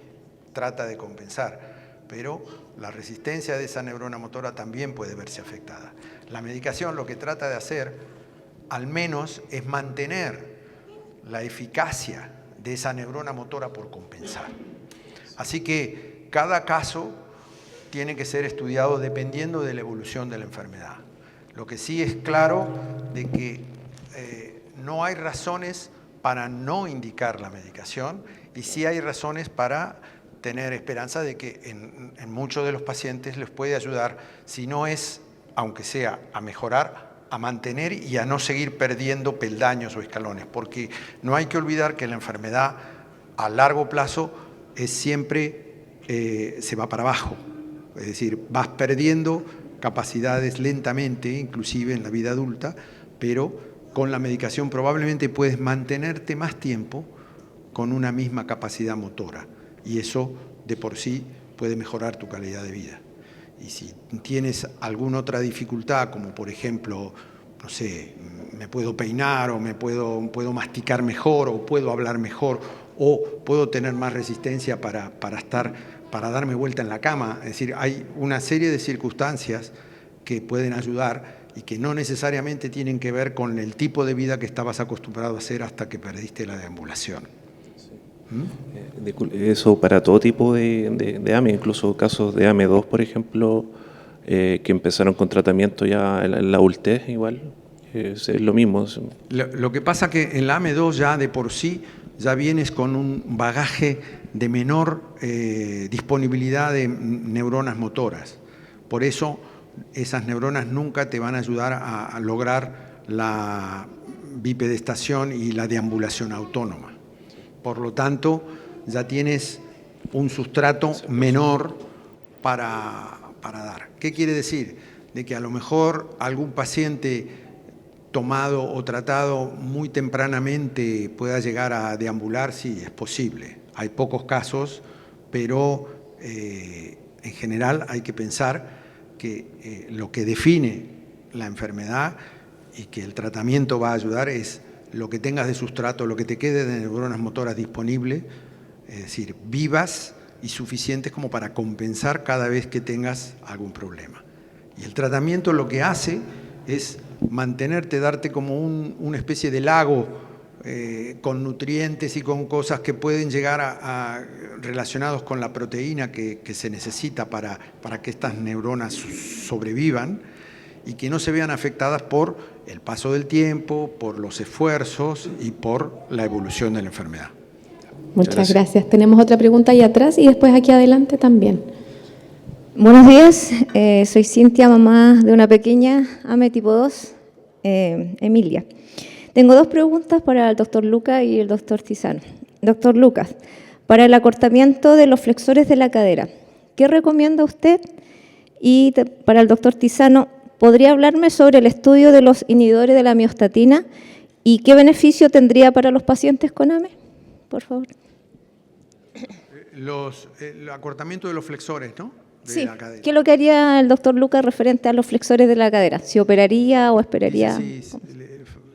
trata de compensar, pero la resistencia de esa neurona motora también puede verse afectada. La medicación lo que trata de hacer, al menos, es mantener la eficacia de esa neurona motora por compensar. Así que cada caso tiene que ser estudiado dependiendo de la evolución de la enfermedad. Lo que sí es claro de que no hay razones para no indicar la medicación y sí hay razones para tener esperanza de que en muchos de los pacientes les puede ayudar, si no es, aunque sea, a mejorar, a mantener y a no seguir perdiendo peldaños o escalones, porque no hay que olvidar que la enfermedad a largo plazo es siempre se va para abajo, es decir, vas perdiendo capacidades lentamente, inclusive en la vida adulta, pero con la medicación probablemente puedes mantenerte más tiempo con una misma capacidad motora y eso de por sí puede mejorar tu calidad de vida. Y si tienes alguna otra dificultad, como por ejemplo, no sé, me puedo peinar o puedo masticar mejor o puedo hablar mejor o puedo tener más resistencia para darme vuelta en la cama, es decir, hay una serie de circunstancias que pueden ayudar y que no necesariamente tienen que ver con el tipo de vida que estabas acostumbrado a hacer hasta que perdiste la deambulación. Eso para todo tipo de AME, incluso casos de AME2, por ejemplo, que empezaron con tratamiento ya en la adultez igual, es lo mismo. Lo que pasa que en la AME2 ya de por sí ya vienes con un bagaje de menor disponibilidad de neuronas motoras. Por eso esas neuronas nunca te van a ayudar a lograr la bipedestación y la deambulación autónoma. Por lo tanto, ya tienes un sustrato menor para dar. ¿Qué quiere decir? De que a lo mejor algún paciente tomado o tratado muy tempranamente pueda llegar a deambular, sí, es posible. Hay pocos casos, pero en general hay que pensar que lo que define la enfermedad y que el tratamiento va a ayudar es lo que tengas de sustrato, lo que te quede de neuronas motoras disponibles, es decir, vivas y suficientes como para compensar cada vez que tengas algún problema. Y el tratamiento lo que hace es mantenerte, darte como una especie de lago con nutrientes y con cosas que pueden llegar relacionados con la proteína que se necesita para que estas neuronas sobrevivan y que no se vean afectadas por el paso del tiempo, por los esfuerzos y por la evolución de la enfermedad. Muchas gracias. Tenemos otra pregunta ahí atrás y después aquí adelante también. Buenos días, soy Cintia, mamá de una pequeña AME tipo 2, Emilia. Tengo 2 preguntas para el doctor Lucas y el doctor Tizano. Doctor Lucas, para el acortamiento de los flexores de la cadera, ¿qué recomienda usted? Y para el doctor Tizano, ¿podría hablarme sobre el estudio de los inhibidores de la miostatina y qué beneficio tendría para los pacientes con AME? Por favor. El acortamiento de los flexores, ¿no? Sí, ¿qué es lo que haría el doctor Lucas referente a los flexores de la cadera? ¿Si operaría o esperaría? Sí,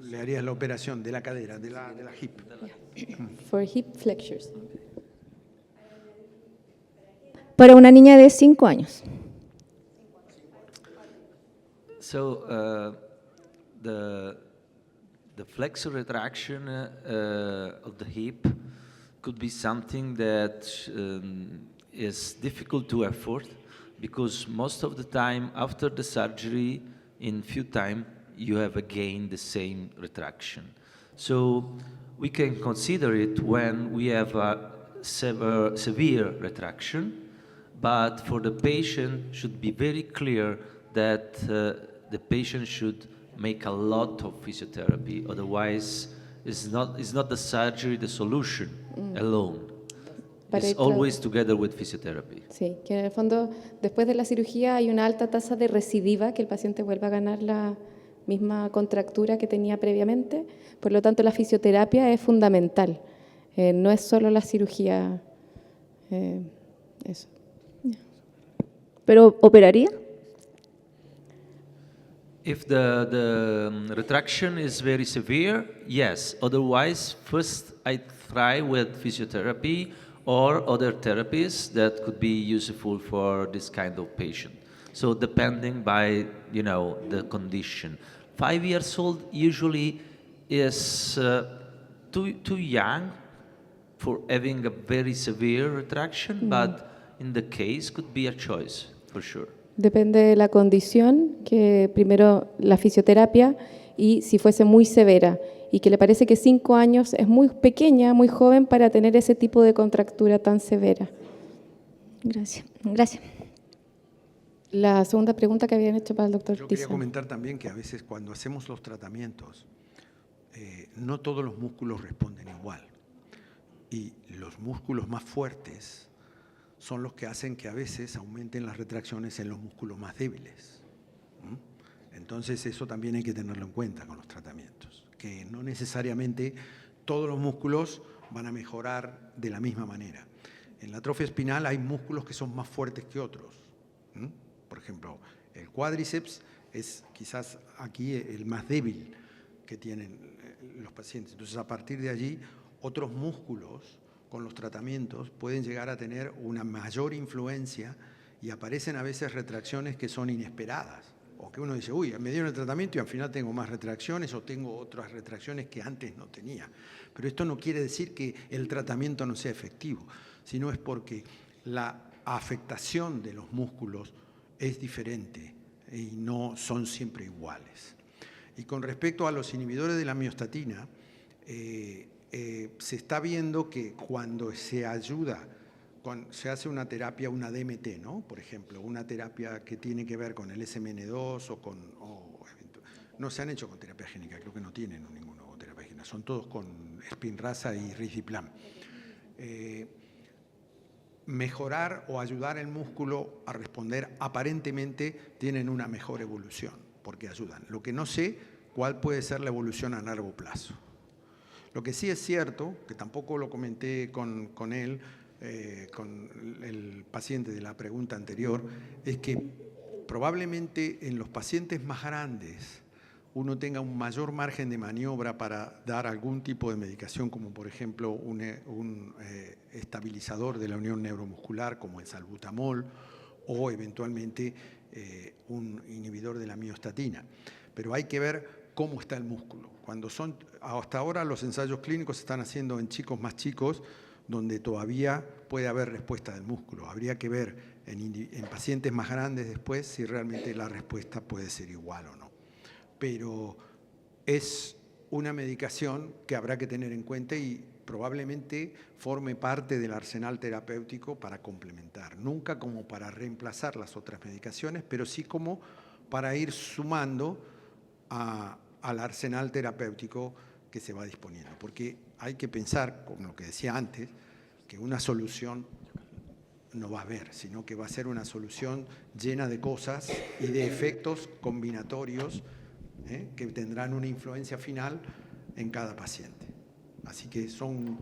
le harías la operación de la cadera, de la hip. For hip flexures. para una niña de 5 años. So the flexor retraction of the hip could be something that is difficult to afford, because most of the time after the surgery, in few time, you have again the same retraction. So we can consider it when we have a severe retraction, but for the patient should be very clear that the patient should make a lot of physiotherapy, otherwise it's not the surgery the solution alone. It's always together with physiotherapy. Sí, que en el fondo después de la cirugía hay una alta tasa de recidiva, que el paciente vuelva a ganar la misma contractura que tenía previamente. Por lo tanto, la fisioterapia es fundamental. No es solo la cirugía. Eso. ¿Pero operaría? If the retraction is very severe, yes. Otherwise, first I try with physiotherapy or other therapies that could be useful for this kind of patient. So depending by, the condition. 5 years old usually is too young for having a very severe retraction, but in the case could be a choice, for sure. Depende de la condición, que primero la fisioterapia y si fuese muy severa, y que le parece que 5 años es muy pequeña, muy joven para tener ese tipo de contractura tan severa. Gracias. Gracias. La segunda pregunta que habían hecho para el doctor Yo quería Tizano. comentar también que a veces cuando hacemos los tratamientos, no todos los músculos responden igual. Y los músculos más fuertes son los que hacen que a veces aumenten las retracciones en los músculos más débiles. Entonces eso también hay que tenerlo en cuenta con los tratamientos, que no necesariamente todos los músculos van a mejorar de la misma manera. En la atrofia espinal hay músculos que son más fuertes que otros. Por ejemplo, el cuádriceps es quizás aquí el más débil que tienen los pacientes. Entonces, a partir de allí, otros músculos con los tratamientos pueden llegar a tener una mayor influencia y aparecen a veces retracciones que son inesperadas. O que uno dice, uy, me dieron el tratamiento y al final tengo más retracciones o tengo otras retracciones que antes no tenía. Pero esto no quiere decir que el tratamiento no sea efectivo, sino es porque la afectación de los músculos es diferente y no son siempre iguales. Y con respecto a los inhibidores de la miostatina, se está viendo que cuando se ayuda, se hace una terapia, una DMT, ¿no? Por ejemplo, una terapia que tiene que ver con el SMN2 no se han hecho con terapia génica, creo que no tienen ninguna terapia génica, son todos con Spinraza y Risdiplam. Mejorar o ayudar el músculo a responder aparentemente tienen una mejor evolución, porque ayudan. Lo que no sé, cuál puede ser la evolución a largo plazo. Lo que sí es cierto, que tampoco lo comenté con él, con el paciente de la pregunta anterior, es que probablemente en los pacientes más grandes uno tenga un mayor margen de maniobra para dar algún tipo de medicación, como por ejemplo un estabilizador de la unión neuromuscular como el salbutamol o eventualmente un inhibidor de la miostatina. Pero hay que ver cómo está el músculo. Hasta ahora los ensayos clínicos se están haciendo en chicos más chicos, donde todavía puede haber respuesta del músculo. Habría que ver en pacientes más grandes después si realmente la respuesta puede ser igual o no. Pero es una medicación que habrá que tener en cuenta y probablemente forme parte del arsenal terapéutico para complementar. Nunca como para reemplazar las otras medicaciones, pero sí como para ir sumando al arsenal terapéutico que se va disponiendo. Porque hay que pensar, como lo que decía antes, que una solución no va a haber, sino que va a ser una solución llena de cosas y de efectos combinatorios que tendrán una influencia final en cada paciente. Así que son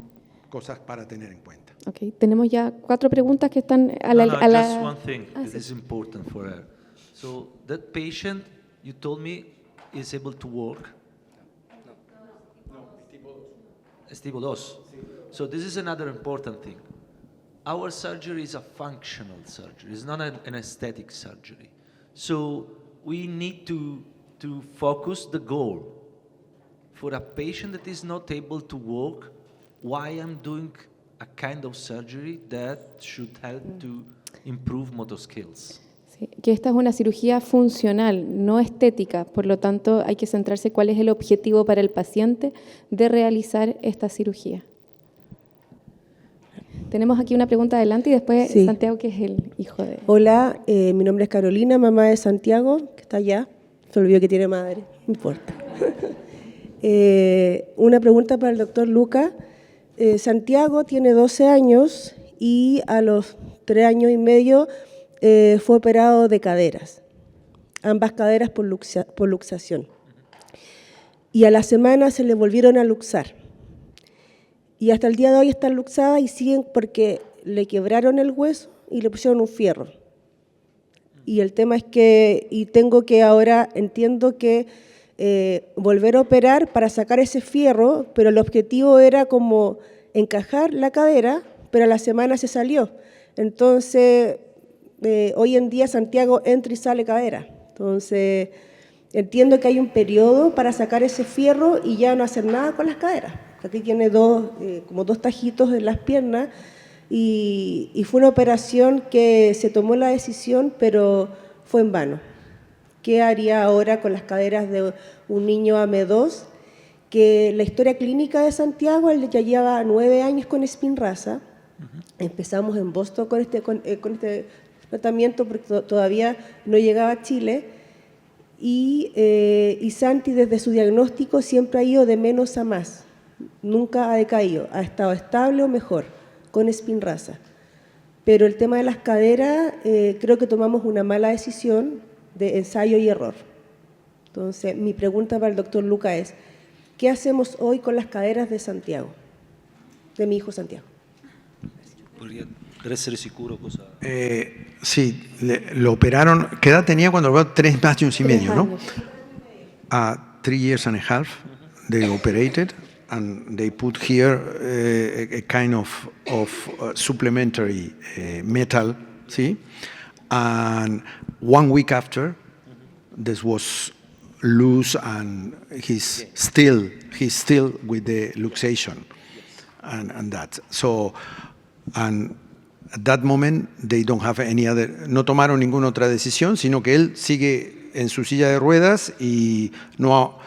cosas para tener en cuenta. Okay. Tenemos ya 4 preguntas que están a la... Just one thing that is important for her. So that patient, you told me, is able to walk? No, es tipo 2. So this is another important thing. our surgery is a functional surgery. It's not an aesthetic surgery. So we need to focus the goal. For a patient that is not able to walk, why I'm doing a kind of surgery that should help to improve motor skills. Sí, que esta es una cirugía funcional, no estética, por lo tanto hay que centrarse cuál es el objetivo para el paciente de realizar esta cirugía. Tenemos aquí una pregunta adelante y después Sí. Santiago, que es el hijo de... Hola, mi nombre es Carolina, mamá de Santiago, que está allá. Se olvidó que tiene madre, no importa. Una pregunta para el doctor Luca. Santiago tiene 12 años y a los 3 años y medio fue operado de caderas, ambas caderas por luxación. Y a la semana se le volvieron a luxar. Y hasta el día de hoy están luxadas y siguen porque le quebraron el hueso y le pusieron un fierro. Y el tema es que, y tengo que ahora, entiendo que volver a operar para sacar ese fierro, pero el objetivo era como encajar la cadera, pero a la semana se salió. Entonces, hoy en día Santiago entra y sale cadera. Entonces, entiendo que hay un periodo para sacar ese fierro y ya no hacer nada con las caderas. Aquí tiene como dos tajitos en las piernas y fue una operación que se tomó la decisión, pero fue en vano. ¿Qué haría ahora con las caderas de un niño AM2? Que la historia clínica de Santiago, él ya lleva 9 años con Spinraza. Empezamos en Boston con este tratamiento porque todavía no llegaba a Chile. Y Santi desde su diagnóstico siempre ha ido de menos a más. Nunca ha decaído, ha estado estable o mejor con Spinraza. Pero el tema de las caderas, creo que tomamos una mala decisión de ensayo y error. Entonces, mi pregunta para el doctor Luca es, ¿qué hacemos hoy con las caderas de Santiago, de mi hijo Santiago? Podría essere sicuro cosa... Sí, lo operaron. ¿Qué edad tenía cuando lo operaron? 3 años y medio, ¿no? 3 years and a half, they operated, and they put here a kind of supplementary metal, see? And 1 week after, this was loose, and he's still with the luxation, and that. So, and at that moment, they don't have any other, no tomaron ninguna otra decisión, sino que él sigue en su silla de ruedas y no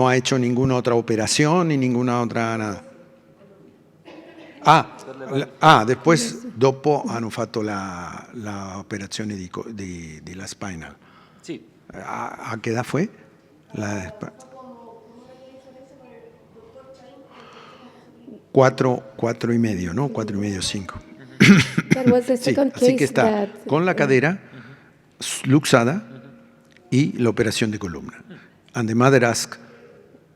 ha hecho ninguna otra operación ni ninguna otra nada. Después dopo hanno fatto la operazione di la spinal. Sì. ¿A qué edad fue? 4 y medio, ¿no? 4 y medio, 5. Sí, así que está con la cadera luxada y la operación de columna. And the mother asked,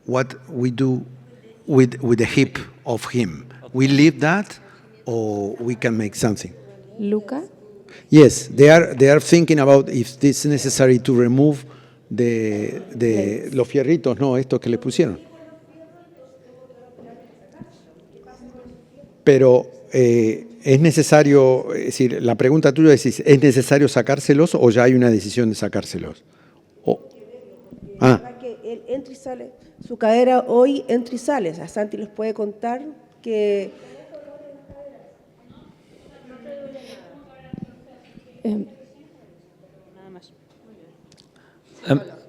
what we do with the hip of him? We leave that or we can make something? Luca. Yes, they are thinking about if it's necessary to remove los fierritos, ¿no? Estos que le pusieron. Pero es necesario, es decir, la pregunta tuya es, ¿es necesario sacárselos o ya hay una decisión de sacárselos? Que él entra y sale, su cadera hoy entra y sale. A Santi les puede contar que...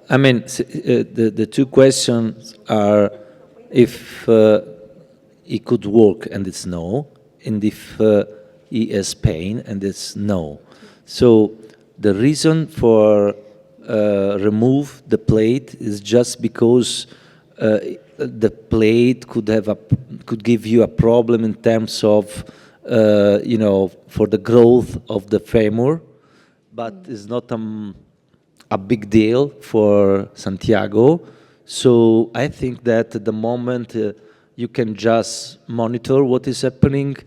I mean, the two questions are if he could walk, and it's no, and if he has pain, and it's no. So the reason for remove the plate is just because the plate could give you a problem in terms of for the growth of the femur, but it's not a big deal for Santiago. So I think that at the moment you can just monitor what is happening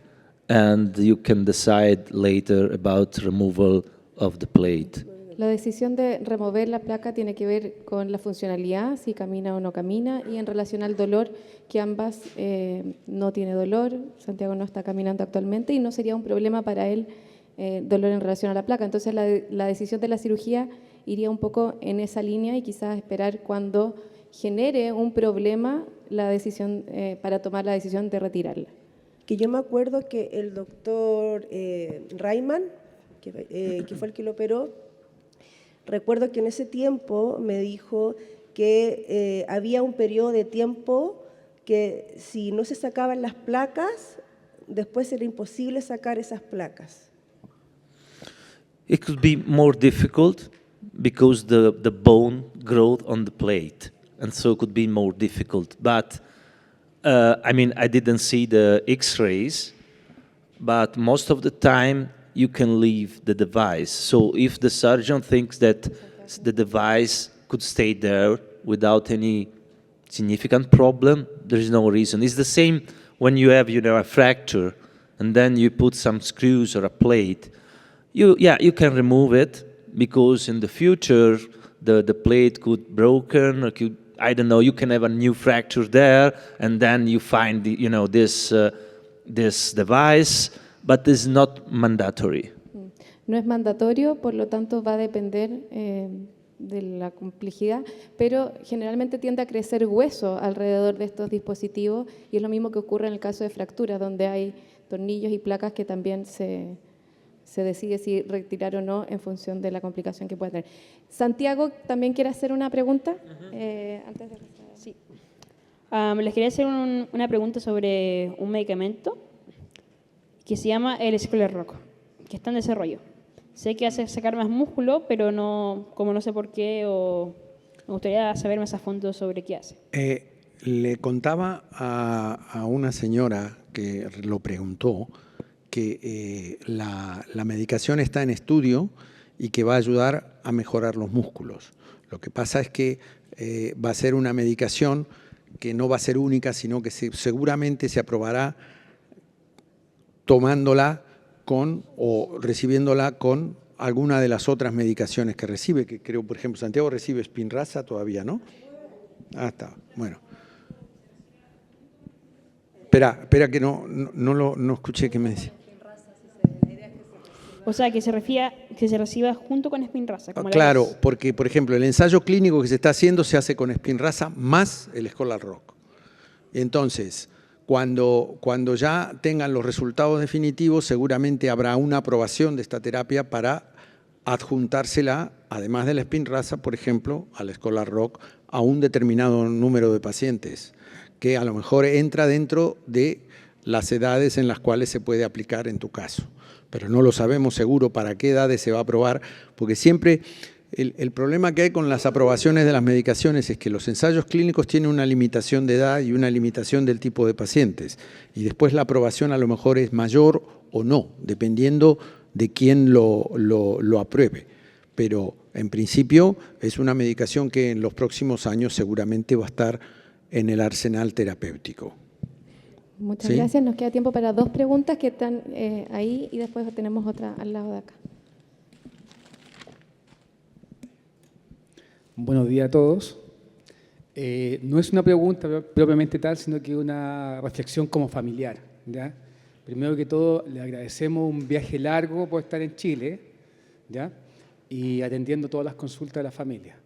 and you can decide later about removal of the plate. La decisión de remover la placa tiene que ver con la funcionalidad, si camina o no camina, y en relación al dolor, que ambas no tiene dolor, Santiago no está caminando actualmente y no sería un problema para él dolor en relación a la placa. Entonces la decisión de la cirugía iría un poco en esa línea y quizás esperar cuando genere un problema la decisión para tomar la decisión de retirarla. Que yo me acuerdo que el doctor Rayman, que fue el que lo operó, recuerdo que en ese tiempo me dijo que había un periodo de tiempo que si no se sacaban las placas, después era imposible sacar esas placas. It could be more difficult because the bone growth on the plate, and so it could be more difficult. But I mean, I didn't see the X-rays, but most of the time you can leave the device. So if the surgeon thinks that the device could stay there without any significant problem, there is no reason. It's the same when you have, a fracture, and then you put some screws or a plate. You can remove it because in the future the plate could broken or could, I don't know, you can have a new fracture there, and then you find this device, but it's not mandatory. No es mandatorio, por lo tanto va a depender de la complejidad, pero generalmente tiende a crecer hueso alrededor de estos dispositivos y es lo mismo que ocurre en el caso de fracturas, donde hay tornillos y placas que también se decide si retirar o no en función de la complicación que pueda tener. Santiago también quiere hacer una pregunta. Antes de... Sí. Les quería hacer una pregunta sobre un medicamento que se llama el Scholar Rock, que está en desarrollo. Sé que hace sacar más músculo, pero no sé por qué, o me gustaría saber más a fondo sobre qué hace. Le contaba a una señora que lo preguntó que la medicación está en estudio y que va a ayudar a mejorar los músculos. Lo que pasa es que va a ser una medicación que no va a ser única, sino que seguramente se aprobará tomándola o recibiéndola con alguna de las otras medicaciones que recibe, que creo, por ejemplo, Santiago recibe Spinraza todavía, ¿no? Ah, está, bueno. Espera que no escuché qué me decía. O sea, que se reciba junto con Spinraza. Claro, porque, por ejemplo, el ensayo clínico que se está haciendo se hace con Spinraza más el Scholar Rock. Entonces, cuando ya tengan los resultados definitivos, seguramente habrá una aprobación de esta terapia para adjuntársela, además de la Spinraza, por ejemplo, al Scholar Rock, a un determinado número de pacientes, que a lo mejor entra dentro de las edades en las cuales se puede aplicar en tu caso. Pero no lo sabemos seguro para qué edades se va a aprobar, porque siempre el problema que hay con las aprobaciones de las medicaciones es que los ensayos clínicos tienen una limitación de edad y una limitación del tipo de pacientes, y después la aprobación a lo mejor es mayor o no, dependiendo de quién lo apruebe. Pero en principio es una medicación que en los próximos años seguramente va a estar en el arsenal terapéutico. Muchas gracias. Nos queda tiempo para 2 preguntas que están ahí y después tenemos otra al lado de acá. Buenos días a todos. No es una pregunta propiamente tal, sino que una reflexión como familiar, ¿ya? Primero que todo, le agradecemos un viaje largo por estar en Chile, ¿ya? Y atendiendo todas las consultas de la familia.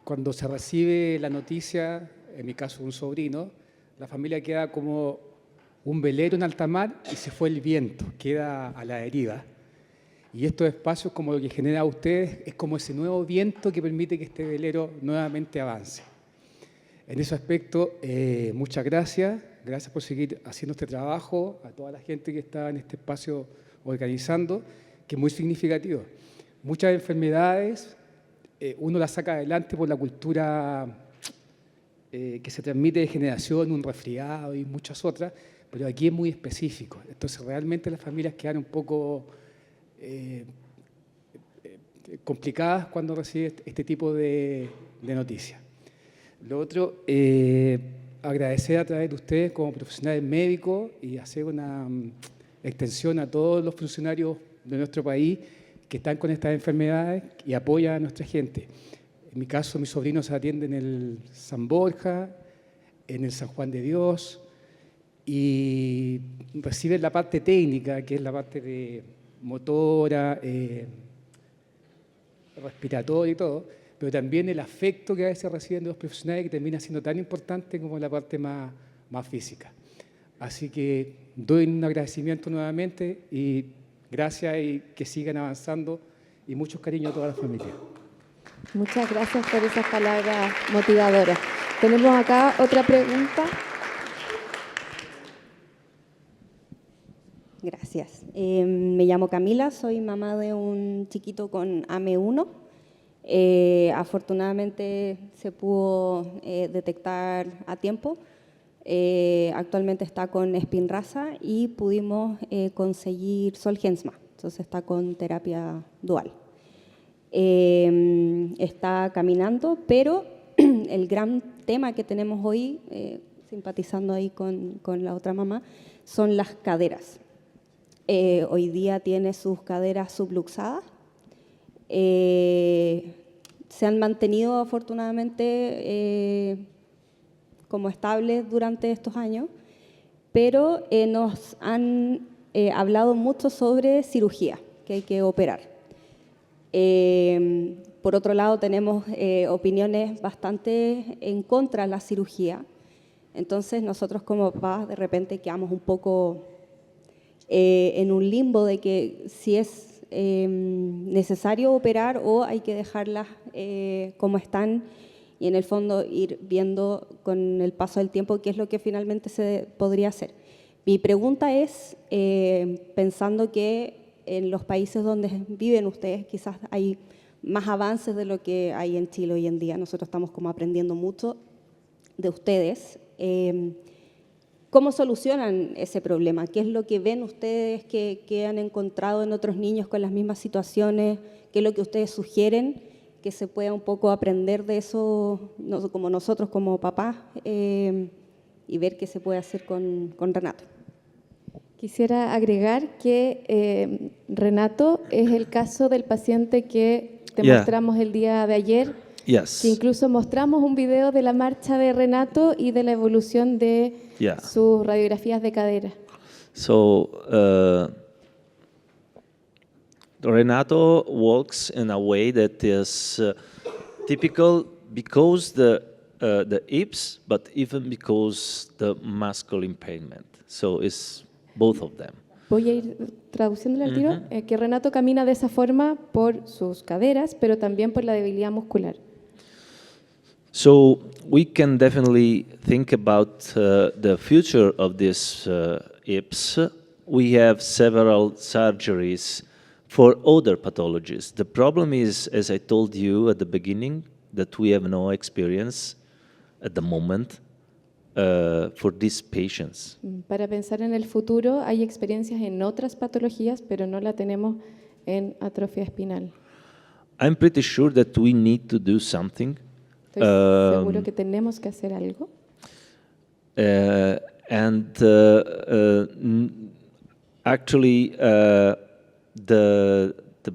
Cuando se recibe la noticia, en mi caso un sobrino, la familia queda como un velero en alta mar y se fue el viento, queda a la deriva. Y estos espacios, como lo que genera a ustedes, es como ese nuevo viento que permite que este velero nuevamente avance. En ese aspecto, muchas gracias. Gracias por seguir haciendo este trabajo, a toda la gente que está en este espacio organizando, que es muy significativo. Muchas enfermedades uno las saca adelante por la cultura que se transmite de generación, un resfriado y muchas otras, pero aquí es muy específico. Entonces, realmente las familias quedan un poco complicadas cuando reciben este tipo de noticias. Lo otro, agradecer a través de ustedes como profesionales médicos y hacer una extensión a todos los funcionarios de nuestro país que están con estas enfermedades y apoya a nuestra gente. En mi caso, mis sobrinos atienden en el San Borja, en el San Juan de Dios, y reciben la parte técnica, que es la parte de motora, respiratoria y todo, pero también el afecto que a veces reciben de los profesionales, que termina siendo tan importante como la parte más física. Así que doy un agradecimiento nuevamente y gracias, y que sigan avanzando, y muchos cariños a toda la familia. Muchas gracias por esas palabras motivadoras. Tenemos acá otra pregunta. Gracias. Me llamo Camila, soy mamá de un chiquito con AME1. Afortunadamente se pudo detectar a tiempo. Actualmente está con Spinraza y pudimos conseguir Zolgensma, entonces está con terapia dual. Está caminando, pero el gran tema que tenemos hoy, simpatizando ahí con la otra mamá, son las caderas. Hoy día tiene sus caderas subluxadas. Se han mantenido afortunadamente como estables durante estos años, pero nos han hablado mucho sobre cirugía, que hay que operar. Por otro lado, tenemos opiniones bastante en contra de la cirugía. Entonces, nosotros como papás de repente quedamos un poco en un limbo de que si es necesario operar o hay que dejarlas como están, y en el fondo ir viendo con el paso del tiempo qué es lo que finalmente se podría hacer. Mi pregunta es, pensando que en los países donde viven ustedes quizás hay más avances de lo que hay en Chile hoy en día, nosotros estamos como aprendiendo mucho de ustedes. ¿Cómo solucionan ese problema? ¿Qué es lo que ven ustedes que han encontrado en otros niños con las mismas situaciones? ¿Qué es lo que ustedes sugieren que se pueda un poco aprender de eso, como nosotros como papás, y ver qué se puede hacer con Renato? Quisiera agregar que Renato es el caso del paciente que te mostramos el día de ayer, que incluso mostramos un video de la marcha de Renato y de la evolución de sus radiografías de cadera. So, Renato walks in a way that is typical because the hips, but even because the muscle impairment. So it's both of them. Voy a ir traduciéndole al tiro, que Renato camina de esa forma por sus caderas, pero también por la debilidad muscular. So we can definitely think about the future of these hips. We have several surgeries for other pathologies. The problem is, as I told you at the beginning, that we have no experience at the moment for these patients. Para pensar en el futuro, hay experiencias en otras patologías, pero no la tenemos en atrofia espinal. I'm pretty sure that we need to do something. Estoy seguro que tenemos que hacer algo. Actually, the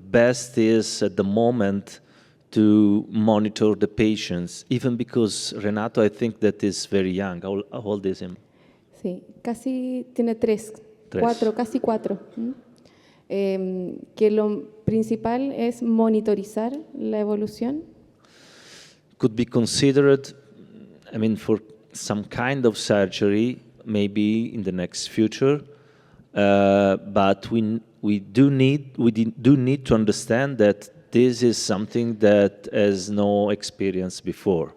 best is at the moment to monitor the patients, even because Renato, I think that is very young. How old is him? Sí, casi tiene casi cuatro. Que lo principal es monitorizar la evolución. Could be considered, I mean, for some kind of surgery, maybe in the next future, but we do need to understand that this is something that has no experience before.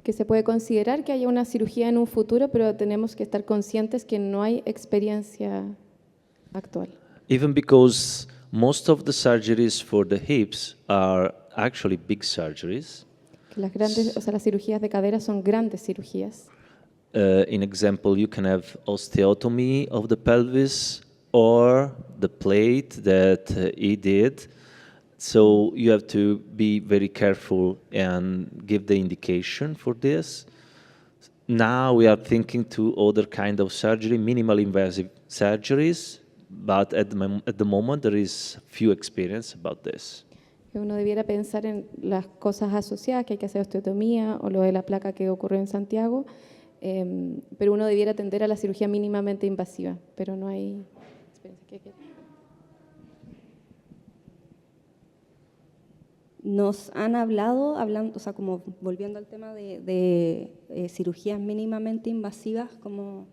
Que se puede considerar que haya una cirugía en un futuro, pero tenemos que estar conscientes que no hay experiencia actual. Even because most of the surgeries for the hips are actually big surgeries. Las grandes, o sea, las cirugías de cadera son grandes cirugías. In example, you can have osteotomy of the pelvis or the plate that he did. So you have to be very careful and give the indication for this. Now we are thinking to other kind of surgery, minimal invasive surgeries, but at the moment there is few experience about this. Uno debiera pensar en las cosas asociadas, que hay que hacer osteotomía o lo de la placa que ocurrió en Santiago, pero uno debiera atender a la cirugía mínimamente invasiva, pero no hay experiencia. Nos han hablado, o sea, como volviendo al tema de cirugías mínimamente invasivas, como,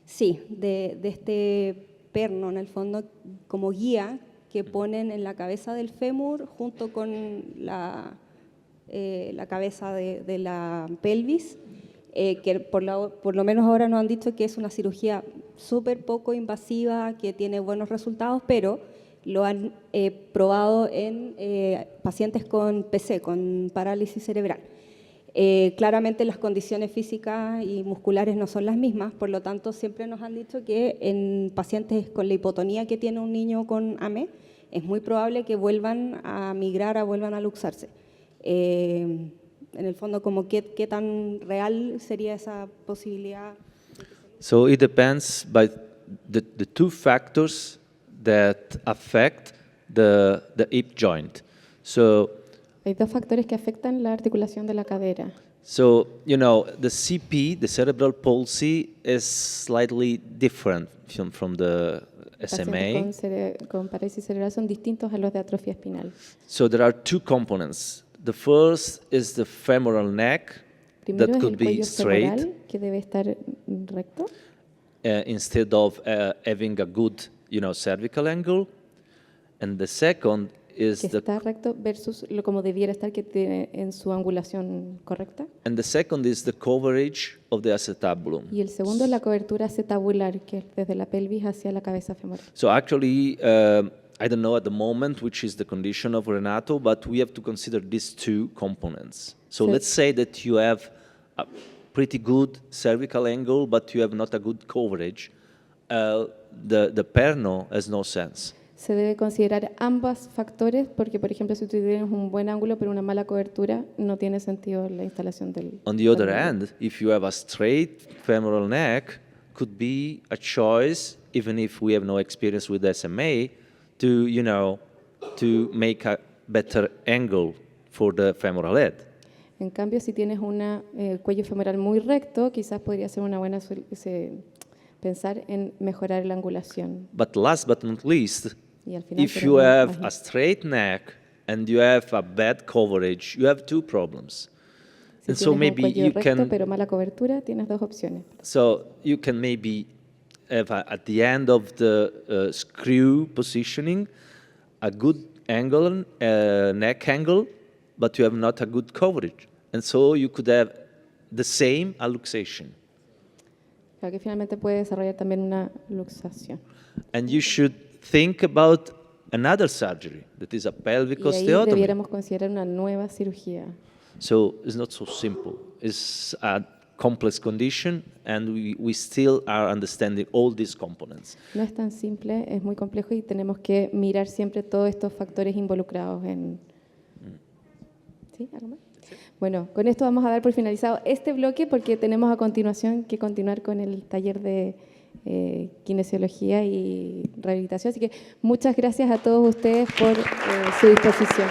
sí, de este perno, en el fondo, como guía que ponen en la cabeza del fémur junto con la cabeza de la pelvis, que por lo menos ahora nos han dicho que es una cirugía súper poco invasiva, que tiene buenos resultados, pero lo han probado en pacientes con PC, con parálisis cerebral. Claramente las condiciones físicas y musculares no son las mismas, por lo tanto siempre nos han dicho que en pacientes con la hipotonía que tiene un niño con AME, es muy probable que vuelvan a migrar, vuelvan a luxarse. En el fondo, como qué tan real sería esa posibilidad. So it depends by the two factors that affect the hip joint. So Hay dos factores que afectan la articulación de la cadera. So, you know, the CP, the cerebral palsy, is slightly different from the SMA. Pacientes con parálisis cerebral son distintos a los de atrofia espinal. So there are two components. The first is the femoral neck Primero that es could el be cuello straight femoral, que debe estar recto, instead of having a good, you know, cervical angle. And the second is que está recto versus lo como debiera estar, que tiene en su angulación correcta. the coverage of the acetabulum. Y el segundo es la cobertura acetabular, que es desde la pelvis hacia la cabeza femoral. So actually, I don't know at the moment which is the condition of Renato, but we have to consider these two components. So Sí. let's say that you have a pretty good cervical angle, but you have not a good coverage. The perno has no sense. Se debe considerar ambos factores porque, por ejemplo, si tú tienes un buen ángulo pero una mala cobertura, no tiene sentido la instalación del... On the other perno. hand, if you have a straight femoral neck, could be a choice, even if we have no experience with SMA, to, you know, to make a better angle for the femoral head. En cambio, si tienes un cuello femoral muy recto, quizás podría ser una buena pensar en mejorar la angulación. But last but not least, Y al final, if pero you no have más a straight neck and you have a bad coverage, you have two problems. Si And so tienes maybe un cuello you recto can, pero mala cobertura, tienes dos opciones. so you can maybe have at the end of the screw positioning a good angle, neck angle, but you have not a good coverage. And so you could have the same luxation. Claro que finalmente puede desarrollar también una luxación. And you should think about another surgery, that is a pelvic Y ahí osteotomy. debiéramos considerar una nueva cirugía. So it's not so simple. It's a complex condition, and we still are understanding all these components. No es tan simple, es muy complejo y tenemos que mirar siempre todos estos factores involucrados en... ¿Sí? ¿Algo más? Bueno, con esto vamos a dar por finalizado este bloque porque tenemos a continuación que continuar con el taller de kinesiología y rehabilitación. Así que muchas gracias a todos ustedes por su disposición.